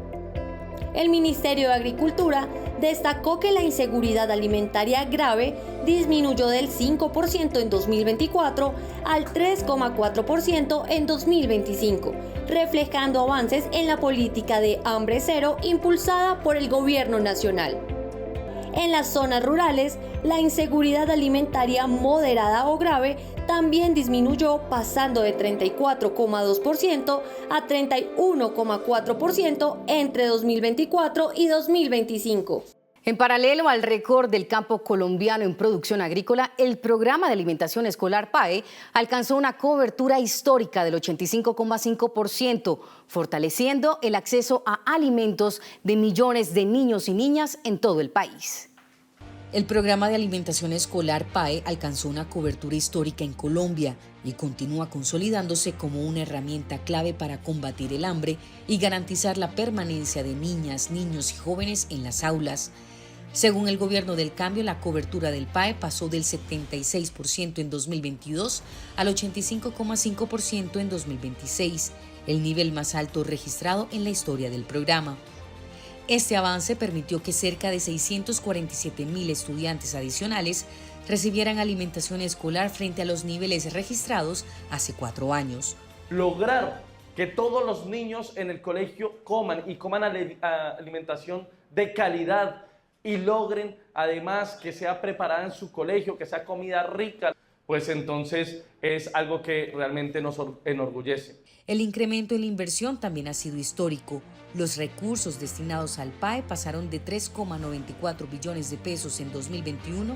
El Ministerio de Agricultura destacó que la inseguridad alimentaria grave disminuyó del 5% en 2024 al 3,4% en 2025, reflejando avances en la política de hambre cero impulsada por el gobierno nacional. En las zonas rurales, la inseguridad alimentaria moderada o grave también disminuyó, pasando de 34,2% a 31,4% entre 2024 y 2025. En paralelo al récord del campo colombiano en producción agrícola, el programa de alimentación escolar PAE alcanzó una cobertura histórica del 85,5%, fortaleciendo el acceso a alimentos de millones de niños y niñas en todo el país. El programa de alimentación escolar PAE alcanzó una cobertura histórica en Colombia y continúa consolidándose como una herramienta clave para combatir el hambre y garantizar la permanencia de niñas, niños y jóvenes en las aulas. Según el Gobierno del Cambio, la cobertura del PAE pasó del 76% en 2022 al 85,5% en 2026, el nivel más alto registrado en la historia del programa. Este avance permitió que cerca de 647.000 estudiantes adicionales recibieran alimentación escolar frente a los niveles registrados hace 4 años. Lograr que todos los niños en el colegio coman alimentación de calidad y logren además que sea preparada en su colegio, que sea comida rica, pues entonces es algo que realmente nos enorgullece. El incremento en la inversión también ha sido histórico. Los recursos destinados al PAE pasaron de 3,94 billones de pesos en 2021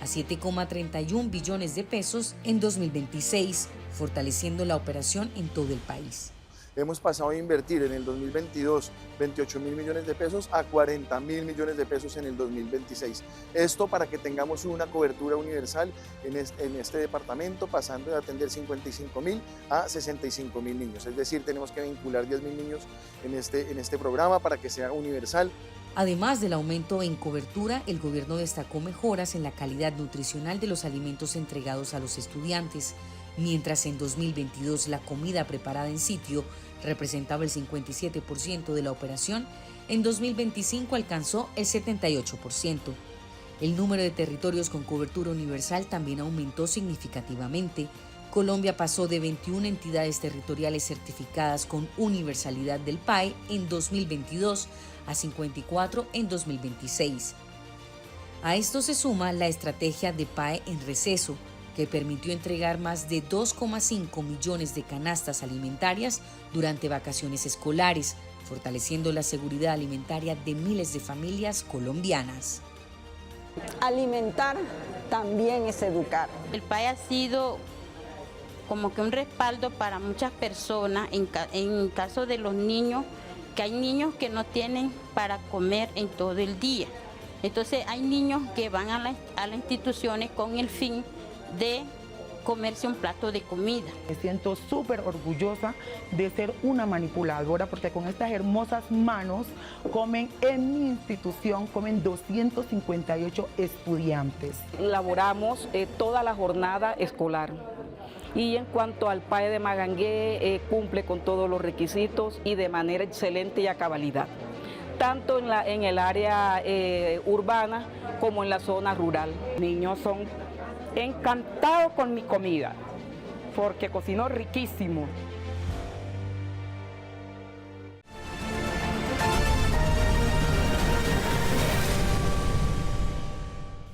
a 7,31 billones de pesos en 2026, fortaleciendo la operación en todo el país. Hemos pasado a invertir en el 2022 28.000 millones de pesos a 40.000 millones de pesos en el 2026. Esto para que tengamos una cobertura universal en este departamento, pasando de atender 55.000 a 65.000 niños. Es decir, tenemos que vincular 10.000 niños en este programa para que sea universal. Además del aumento en cobertura, el gobierno destacó mejoras en la calidad nutricional de los alimentos entregados a los estudiantes. Mientras en 2022 la comida preparada en sitio representaba el 57% de la operación, en 2025 alcanzó el 78%. El número de territorios con cobertura universal también aumentó significativamente. Colombia pasó de 21 entidades territoriales certificadas con universalidad del PAE en 2022 a 54 en 2026. A esto se suma la estrategia de PAE en receso, que permitió entregar más de 2,5 millones de canastas alimentarias durante vacaciones escolares, fortaleciendo la seguridad alimentaria de miles de familias colombianas. Alimentar también es educar. El PAE ha sido como que un respaldo para muchas personas en caso de los niños, que hay niños que no tienen para comer en todo el día. Entonces hay niños que van a las instituciones con el fin de comerse un plato de comida. Me siento súper orgullosa de ser una manipuladora, porque con estas hermosas manos comen en mi institución, comen 258 estudiantes. Laboramos toda la jornada escolar. Y en cuanto al PAE de Magangué, cumple con todos los requisitos y de manera excelente y a cabalidad, tanto en el área urbana como en la zona rural. Los niños son encantados con mi comida, porque cocino riquísimo.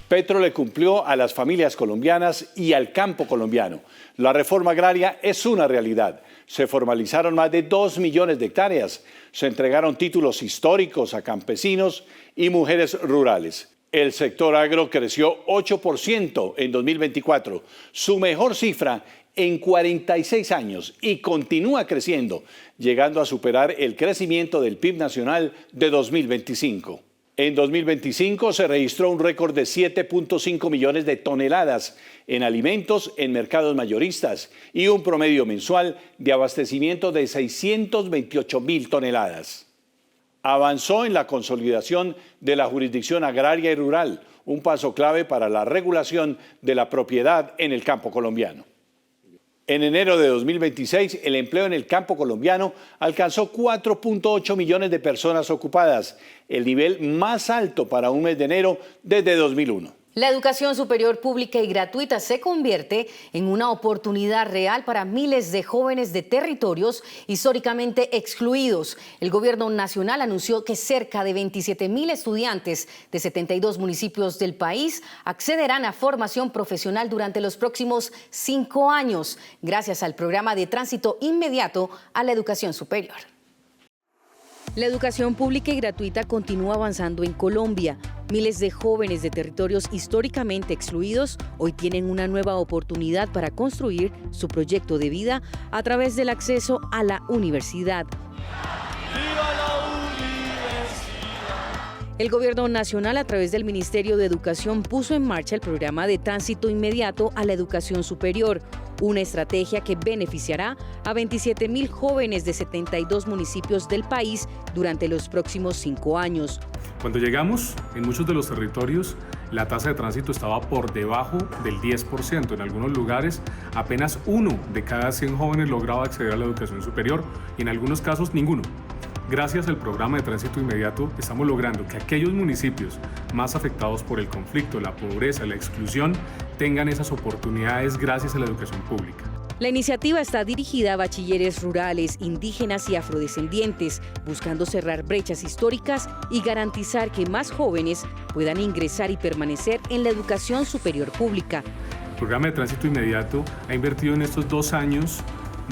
Petro le cumplió a las familias colombianas y al campo colombiano. La reforma agraria es una realidad. Se formalizaron más de 2 millones de hectáreas. Se entregaron títulos históricos a campesinos y mujeres rurales. El sector agro creció 8% en 2024, su mejor cifra en 46 años, y continúa creciendo, llegando a superar el crecimiento del PIB nacional de 2025. En 2025 se registró un récord de 7.5 millones de toneladas en alimentos en mercados mayoristas y un promedio mensual de abastecimiento de 628.000 toneladas. Avanzó en la consolidación de la jurisdicción agraria y rural, un paso clave para la regulación de la propiedad en el campo colombiano. En enero de 2026, el empleo en el campo colombiano alcanzó 4.8 millones de personas ocupadas, el nivel más alto para un mes de enero desde 2001. La educación superior pública y gratuita se convierte en una oportunidad real para miles de jóvenes de territorios históricamente excluidos. El gobierno nacional anunció que cerca de 27.000 estudiantes de 72 municipios del país accederán a formación profesional durante los próximos 5 años, gracias al programa de tránsito inmediato a la educación superior. La educación pública y gratuita continúa avanzando en Colombia. Miles de jóvenes de territorios históricamente excluidos hoy tienen una nueva oportunidad para construir su proyecto de vida a través del acceso a la universidad. El gobierno nacional, a través del Ministerio de Educación, puso en marcha el programa de tránsito inmediato a la educación superior, una estrategia que beneficiará a 27.000 jóvenes de 72 municipios del país durante los próximos 5 años. Cuando llegamos, en muchos de los territorios, la tasa de tránsito estaba por debajo del 10%. En algunos lugares, apenas 1 de cada 100 jóvenes lograba acceder a la educación superior y en algunos casos ninguno. Gracias al programa de tránsito inmediato, estamos logrando que aquellos municipios más afectados por el conflicto, la pobreza, la exclusión, tengan esas oportunidades gracias a la educación pública. La iniciativa está dirigida a bachilleres rurales, indígenas y afrodescendientes, buscando cerrar brechas históricas y garantizar que más jóvenes puedan ingresar y permanecer en la educación superior pública. El programa de tránsito inmediato ha invertido en estos 2 años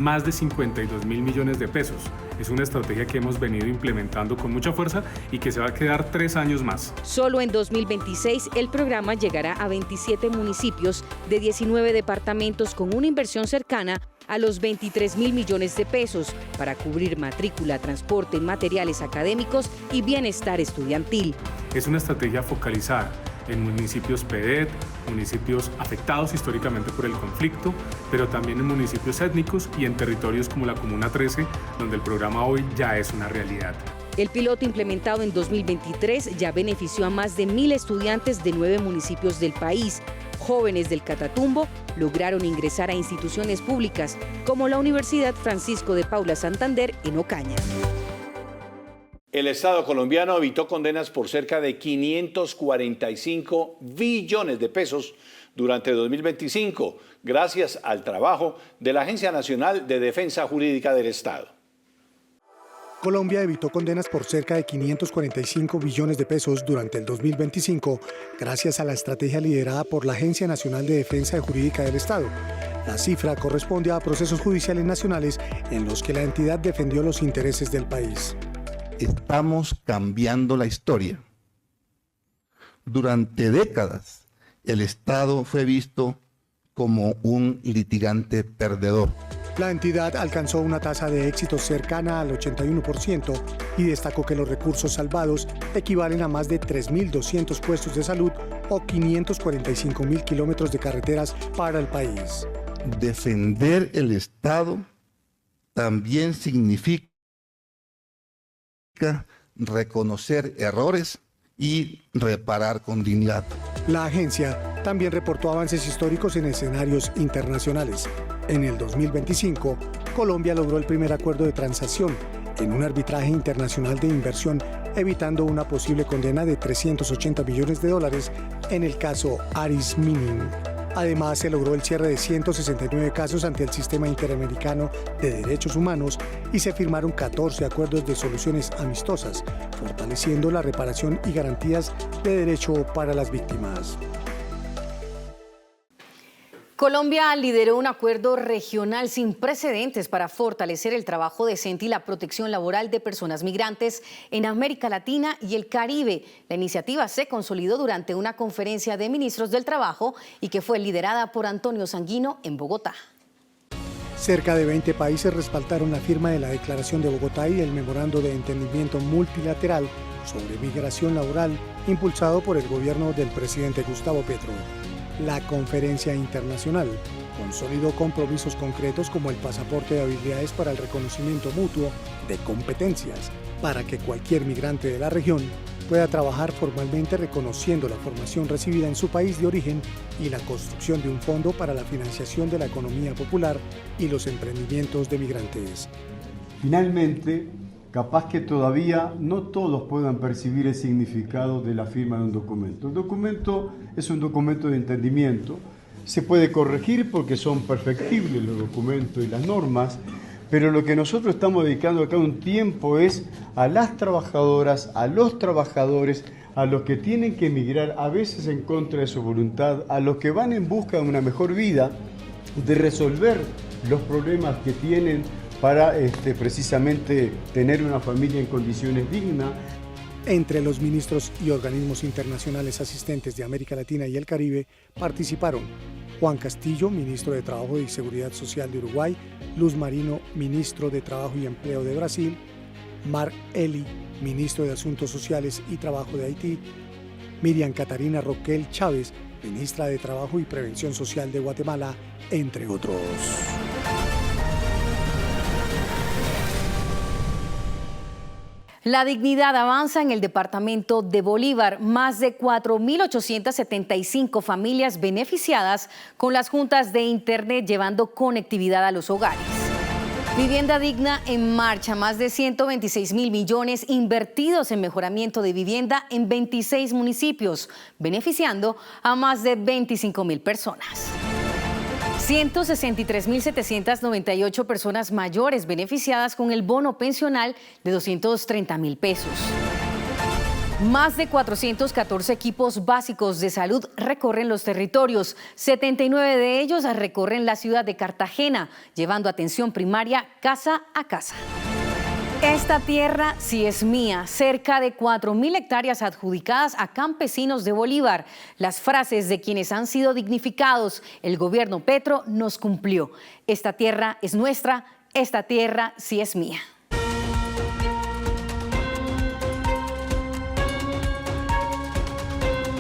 más de 52.000 millones de pesos. Es una estrategia que hemos venido implementando con mucha fuerza y que se va a quedar 3 años más. Solo en 2026 el programa llegará a 27 municipios de 19 departamentos con una inversión cercana a los 23.000 millones de pesos para cubrir matrícula, transporte, materiales académicos y bienestar estudiantil. Es una estrategia focalizada en municipios PEDET, municipios afectados históricamente por el conflicto, pero también en municipios étnicos y en territorios como la Comuna 13, donde el programa hoy ya es una realidad. El piloto implementado en 2023 ya benefició a más de 1.000 estudiantes de 9 municipios del país. Jóvenes del Catatumbo lograron ingresar a instituciones públicas como la Universidad Francisco de Paula Santander en Ocaña. El Estado colombiano evitó condenas por cerca de 545 billones de pesos durante 2025, gracias al trabajo de la Agencia Nacional de Defensa Jurídica del Estado. Colombia evitó condenas por cerca de 545 billones de pesos durante el 2025, gracias a la estrategia liderada por la Agencia Nacional de Defensa Jurídica del Estado. La cifra corresponde a procesos judiciales nacionales en los que la entidad defendió los intereses del país. Estamos cambiando la historia. Durante décadas, el Estado fue visto como un litigante perdedor. La entidad alcanzó una tasa de éxito cercana al 81% y destacó que los recursos salvados equivalen a más de 3.200 puestos de salud o 545.000 kilómetros de carreteras para el país. Defender el Estado también significa reconocer errores y reparar con dignidad. La agencia también reportó avances históricos en escenarios internacionales. En el 2025, Colombia logró el primer acuerdo de transacción en un arbitraje internacional de inversión, evitando una posible condena de $380 billones en el caso Aris Mining. Además, se logró el cierre de 169 casos ante el Sistema Interamericano de Derechos Humanos y se firmaron 14 acuerdos de soluciones amistosas, fortaleciendo la reparación y garantías de derecho para las víctimas. Colombia lideró un acuerdo regional sin precedentes para fortalecer el trabajo decente y la protección laboral de personas migrantes en América Latina y el Caribe. La iniciativa se consolidó durante una conferencia de ministros del trabajo y que fue liderada por Antonio Sanguino en Bogotá. Cerca de 20 países respaldaron la firma de la Declaración de Bogotá y el Memorando de Entendimiento Multilateral sobre Migración Laboral, impulsado por el gobierno del presidente Gustavo Petro. La conferencia internacional consolidó compromisos concretos como el pasaporte de habilidades para el reconocimiento mutuo de competencias, para que cualquier migrante de la región pueda trabajar formalmente reconociendo la formación recibida en su país de origen y la construcción de un fondo para la financiación de la economía popular y los emprendimientos de migrantes. Finalmente, capaz que todavía no todos puedan percibir el significado de la firma de un documento. El documento es un documento de entendimiento, se puede corregir porque son perfectibles los documentos y las normas, pero lo que nosotros estamos dedicando acá un tiempo es a las trabajadoras, a los trabajadores, a los que tienen que emigrar a veces en contra de su voluntad, a los que van en busca de una mejor vida, de resolver los problemas que tienen para precisamente tener una familia en condiciones dignas. Entre los ministros y organismos internacionales asistentes de América Latina y el Caribe participaron Juan Castillo, ministro de Trabajo y Seguridad Social de Uruguay, Luz Marino, ministro de Trabajo y Empleo de Brasil, Mark Eli, ministro de Asuntos Sociales y Trabajo de Haití, Miriam Catarina Roquel Chávez, ministra de Trabajo y Prevención Social de Guatemala, entre otros. La dignidad avanza en el departamento de Bolívar. Más de 4.875 familias beneficiadas con las juntas de Internet llevando conectividad a los hogares. Vivienda digna en marcha. Más de 126.000 millones invertidos en mejoramiento de vivienda en 26 municipios, beneficiando a más de 25.000 personas. 163.798 personas mayores beneficiadas con el bono pensional de 230.000 pesos. Más de 414 equipos básicos de salud recorren los territorios. 79 de ellos recorren la ciudad de Cartagena, llevando atención primaria casa a casa. Esta tierra sí es mía. Cerca de 4.000 hectáreas adjudicadas a campesinos de Bolívar. Las frases de quienes han sido dignificados. El gobierno Petro nos cumplió. Esta tierra es nuestra. Esta tierra sí es mía.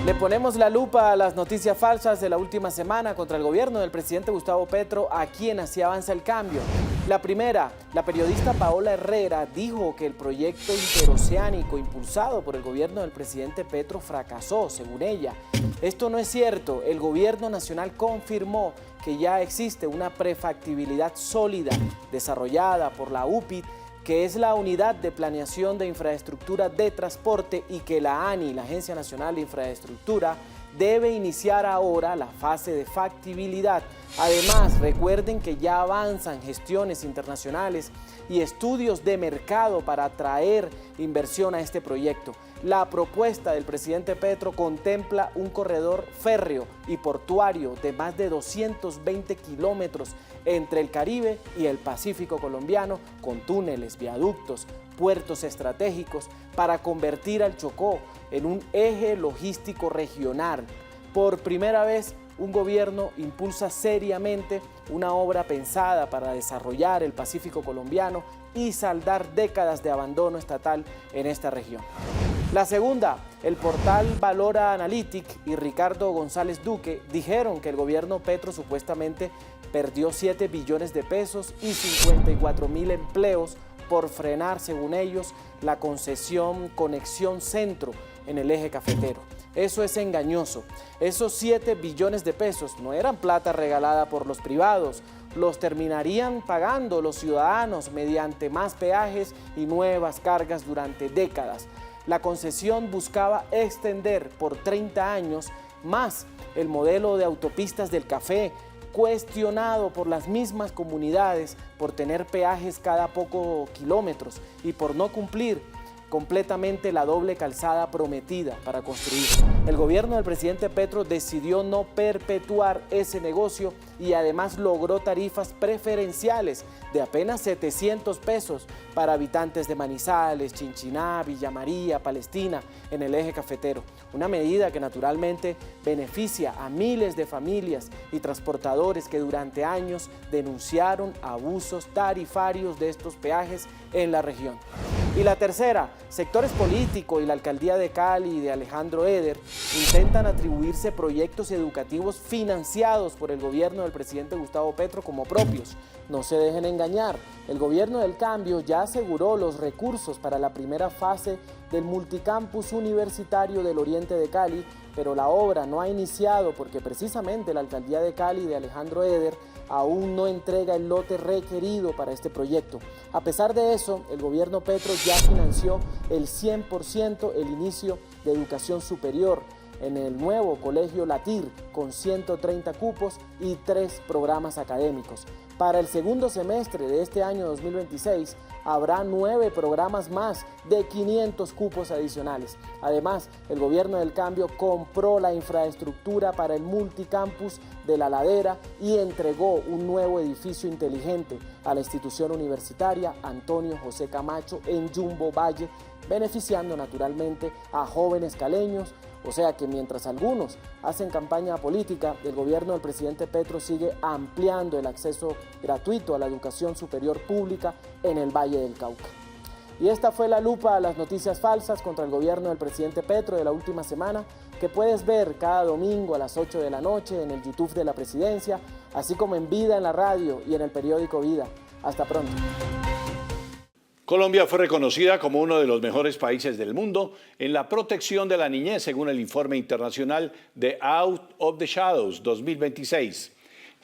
Le ponemos la lupa a las noticias falsas de la última semana contra el gobierno del presidente Gustavo Petro, aquí en Así Avanza el Cambio. La primera, la periodista Paola Herrera dijo que el proyecto interoceánico impulsado por el gobierno del presidente Petro fracasó, según ella. Esto no es cierto. El gobierno nacional confirmó que ya existe una prefactibilidad sólida desarrollada por la UPID que es la Unidad de Planeación de Infraestructura de Transporte, y que la ANI, la Agencia Nacional de Infraestructura, debe iniciar ahora la fase de factibilidad. Además, recuerden que ya avanzan gestiones internacionales y estudios de mercado para atraer inversión a este proyecto. La propuesta del presidente Petro contempla un corredor férreo y portuario de más de 220 kilómetros entre el Caribe y el Pacífico colombiano, con túneles, viaductos, puertos estratégicos, para convertir al Chocó en un eje logístico regional. Por primera vez, un gobierno impulsa seriamente una obra pensada para desarrollar el Pacífico colombiano y saldar décadas de abandono estatal en esta región. La segunda, el portal Valora Analytic y Ricardo González Duque dijeron que el gobierno Petro supuestamente perdió 7 billones de pesos y 54.000 empleos por frenar, según ellos, la concesión Conexión Centro en el eje cafetero. Eso es engañoso. Esos 7 billones de pesos no eran plata regalada por los privados, los terminarían pagando los ciudadanos mediante más peajes y nuevas cargas durante décadas. La concesión buscaba extender por 30 años más el modelo de autopistas del café, cuestionado por las mismas comunidades por tener peajes cada pocos kilómetros y por no cumplir completamente la doble calzada prometida para construir. El gobierno del presidente Petro decidió no perpetuar ese negocio y además logró tarifas preferenciales de apenas 700 pesos para habitantes de Manizales, Chinchiná, Villa María, Palestina, en el eje cafetero. Una medida que naturalmente beneficia a miles de familias y transportadores que durante años denunciaron abusos tarifarios de estos peajes en la región. Y la tercera, sectores políticos y la alcaldía de Cali de Alejandro Eder intentan atribuirse proyectos educativos financiados por el gobierno del presidente Gustavo Petro como propios. No se dejen engañar, el gobierno del cambio ya aseguró los recursos para la primera fase del multicampus universitario del oriente de Cali, pero la obra no ha iniciado porque precisamente la alcaldía de Cali de Alejandro Eder aún no entrega el lote requerido para este proyecto. A pesar de eso, el gobierno Petro ya financió el 100% el inicio de educación superior en el nuevo Colegio Latir, con 130 cupos y 3 programas académicos. Para el segundo semestre de este año 2026, habrá 9 programas más de 500 cupos adicionales. Además, el gobierno del cambio compró la infraestructura para el multicampus de La Ladera y entregó un nuevo edificio inteligente a la institución universitaria Antonio José Camacho en Jumbo Valle, beneficiando naturalmente a jóvenes caleños. O sea que mientras algunos hacen campaña política, el gobierno del presidente Petro sigue ampliando el acceso gratuito a la educación superior pública en el Valle del Cauca. Y esta fue la lupa a las noticias falsas contra el gobierno del presidente Petro de la última semana, que puedes ver cada domingo a las 8 de la noche en el YouTube de la Presidencia, así como en Vida en la radio y en el periódico Vida. Hasta pronto. Colombia fue reconocida como uno de los mejores países del mundo en la protección de la niñez, según el informe internacional de Out of the Shadows 2026.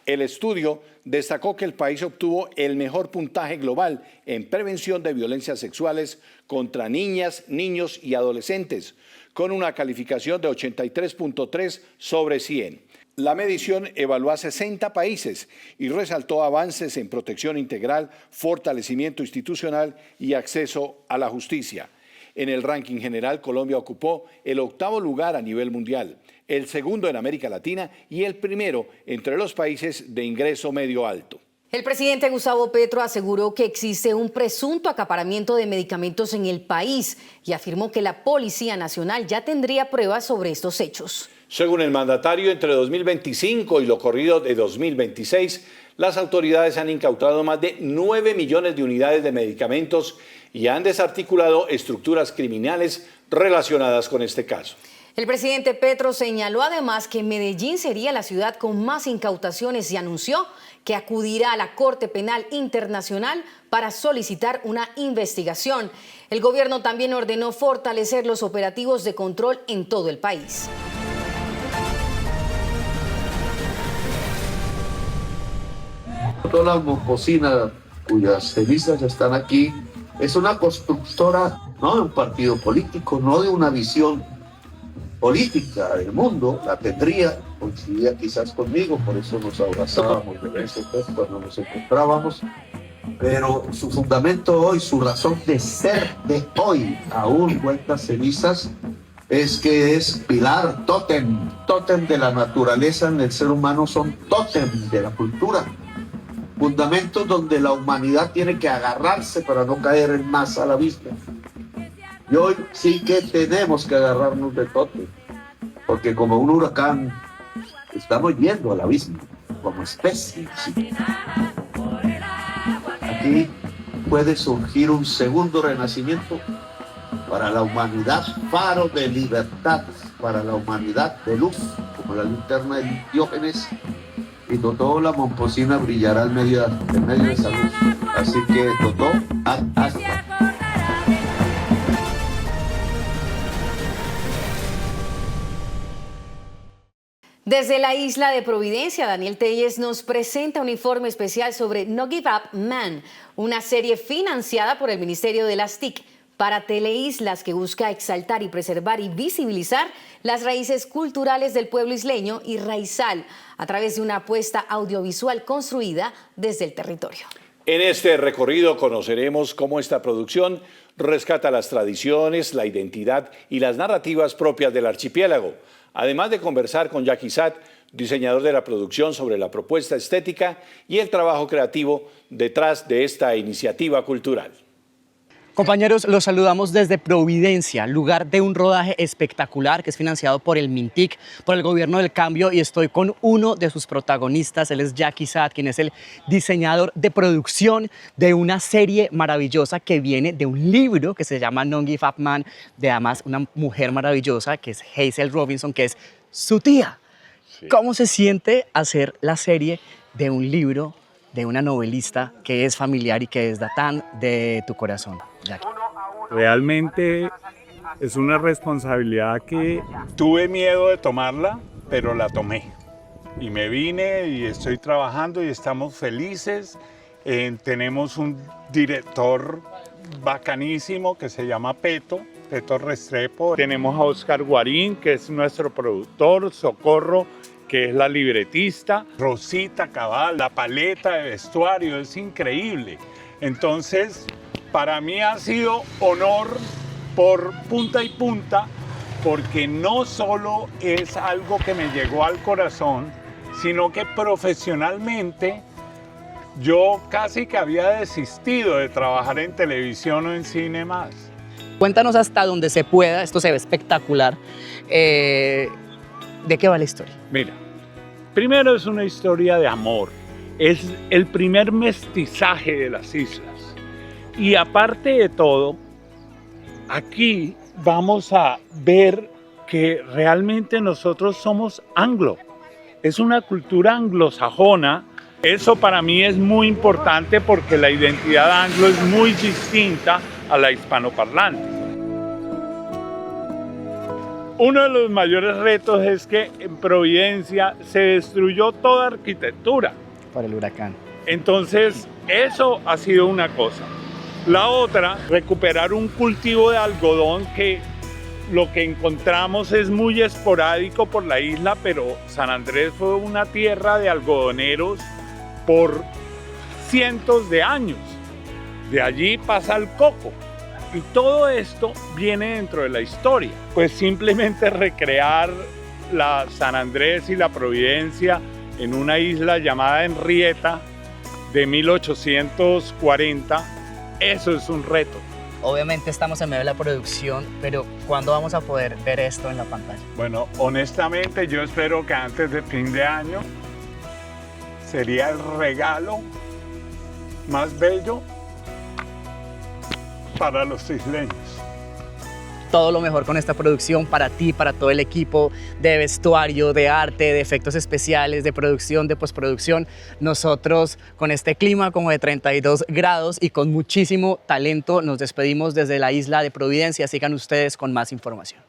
El estudio destacó que el país obtuvo el mejor puntaje global en prevención de violencias sexuales contra niñas, niños y adolescentes, con una calificación de 83.3 sobre 100. La medición evaluó a 60 países y resaltó avances en protección integral, fortalecimiento institucional y acceso a la justicia. En el ranking general, Colombia ocupó el 8º lugar a nivel mundial, el segundo en América Latina y el primero entre los países de ingreso medio alto. El presidente Gustavo Petro aseguró que existe un presunto acaparamiento de medicamentos en el país y afirmó que la Policía Nacional ya tendría pruebas sobre estos hechos. Según el mandatario, entre 2025 y lo corrido de 2026, las autoridades han incautado más de 9 millones de unidades de medicamentos y han desarticulado estructuras criminales relacionadas con este caso. El presidente Petro señaló además que Medellín sería la ciudad con más incautaciones y anunció que acudirá a la Corte Penal Internacional para solicitar una investigación. El gobierno también ordenó fortalecer los operativos de control en todo el país. Todas las cocinas cuyas cenizas están aquí es una constructora no de un partido político, no de una visión política del mundo, la tendría, coincidía quizás conmigo, por eso nos abrazábamos de vez en vez cuando nos encontrábamos, pero su fundamento hoy, su razón de ser de hoy, aún vueltas cenizas, es que es pilar, tótem de la naturaleza en el ser humano, son tótem de la cultura, fundamentos donde la humanidad tiene que agarrarse para no caer en más al abismo. Y hoy sí que tenemos que agarrarnos de tótem, porque como un huracán estamos yendo al abismo, como especie. ¿Sí? Aquí puede surgir un segundo renacimiento para la humanidad, faro de libertad, para la humanidad de luz, como la linterna de Diógenes, y Totó la momposina brillará en medio de esa luz. Así que Totó, hasta. Desde la isla de Providencia, Daniel Telles nos presenta un informe especial sobre No Give Up Man, una serie financiada por el Ministerio de las TIC para Teleislas que busca exaltar y preservar y visibilizar las raíces culturales del pueblo isleño y raizal a través de una apuesta audiovisual construida desde el territorio. En este recorrido conoceremos cómo esta producción rescata las tradiciones, la identidad y las narrativas propias del archipiélago, además de conversar con Jackie Satt, diseñador de la producción, sobre la propuesta estética y el trabajo creativo detrás de esta iniciativa cultural. Compañeros, los saludamos desde Providencia, lugar de un rodaje espectacular que es financiado por el MINTIC, por el Gobierno del Cambio, y estoy con uno de sus protagonistas. Él es Jackie Satt, quien es el diseñador de producción de una serie maravillosa que viene de un libro que se llama No Give Up Man, de además una mujer maravillosa que es Hazel Robinson, que es su tía. Sí. ¿Cómo se siente hacer la serie de un libro de una novelista que es familiar y que es tan de tu corazón, Jackie? Realmente es una responsabilidad que tuve miedo de tomarla, pero la tomé. Y me vine y estoy trabajando y estamos felices. Tenemos un director bacanísimo que se llama Peto Restrepo. Tenemos a Oscar Guarín, que es nuestro productor, Socorro, que es la libretista, Rosita Cabal, la paleta de vestuario, es increíble. Entonces, para mí ha sido honor por punta y punta, porque no solo es algo que me llegó al corazón, sino que profesionalmente yo casi que había desistido de trabajar en televisión o en cine más. Cuéntanos hasta donde se pueda, esto se ve espectacular. ¿De qué va la historia? Mira, primero es una historia de amor. Es el primer mestizaje de las islas. Y aparte de todo, aquí vamos a ver que realmente nosotros somos anglo. Es una cultura anglosajona. Eso para mí es muy importante porque la identidad anglo es muy distinta a la hispanoparlante. Uno de los mayores retos es que en Providencia se destruyó toda arquitectura. Por el huracán. Entonces, eso ha sido una cosa. La otra, recuperar un cultivo de algodón que lo que encontramos es muy esporádico por la isla, pero San Andrés fue una tierra de algodoneros por cientos de años. De allí pasa el coco. Y todo esto viene dentro de la historia. Pues simplemente recrear la San Andrés y la Providencia en una isla llamada Henrietta de 1840, eso es un reto. Obviamente estamos en medio de la producción, pero ¿cuándo vamos a poder ver esto en la pantalla? Bueno, honestamente yo espero que antes de fin de año sería el regalo más bello para los isleños. Todo lo mejor con esta producción para ti, para todo el equipo de vestuario, de arte, de efectos especiales, de producción, de postproducción. Nosotros con este clima como de 32 grados y con muchísimo talento nos despedimos desde la isla de Providencia. Sigan ustedes con más información.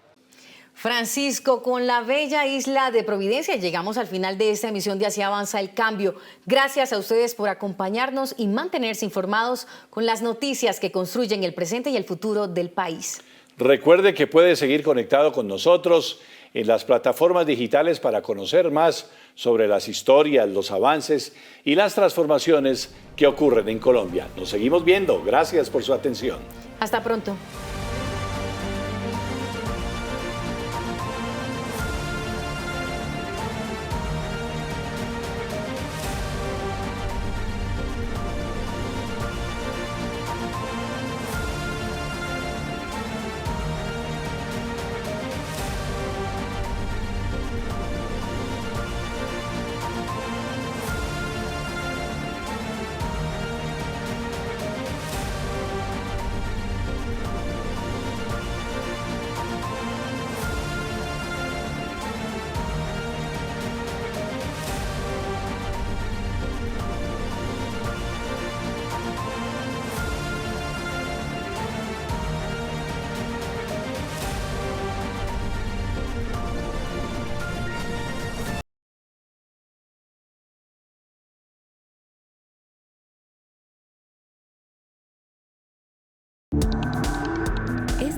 Francisco, con la bella isla de Providencia llegamos al final de esta emisión de Así Avanza el Cambio. Gracias a ustedes por acompañarnos y mantenerse informados con las noticias que construyen el presente y el futuro del país. Recuerde que puede seguir conectado con nosotros en las plataformas digitales para conocer más sobre las historias, los avances y las transformaciones que ocurren en Colombia. Nos seguimos viendo. Gracias por su atención. Hasta pronto.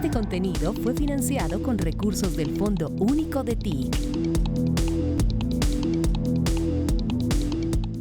Este contenido fue financiado con recursos del Fondo Único de TIC.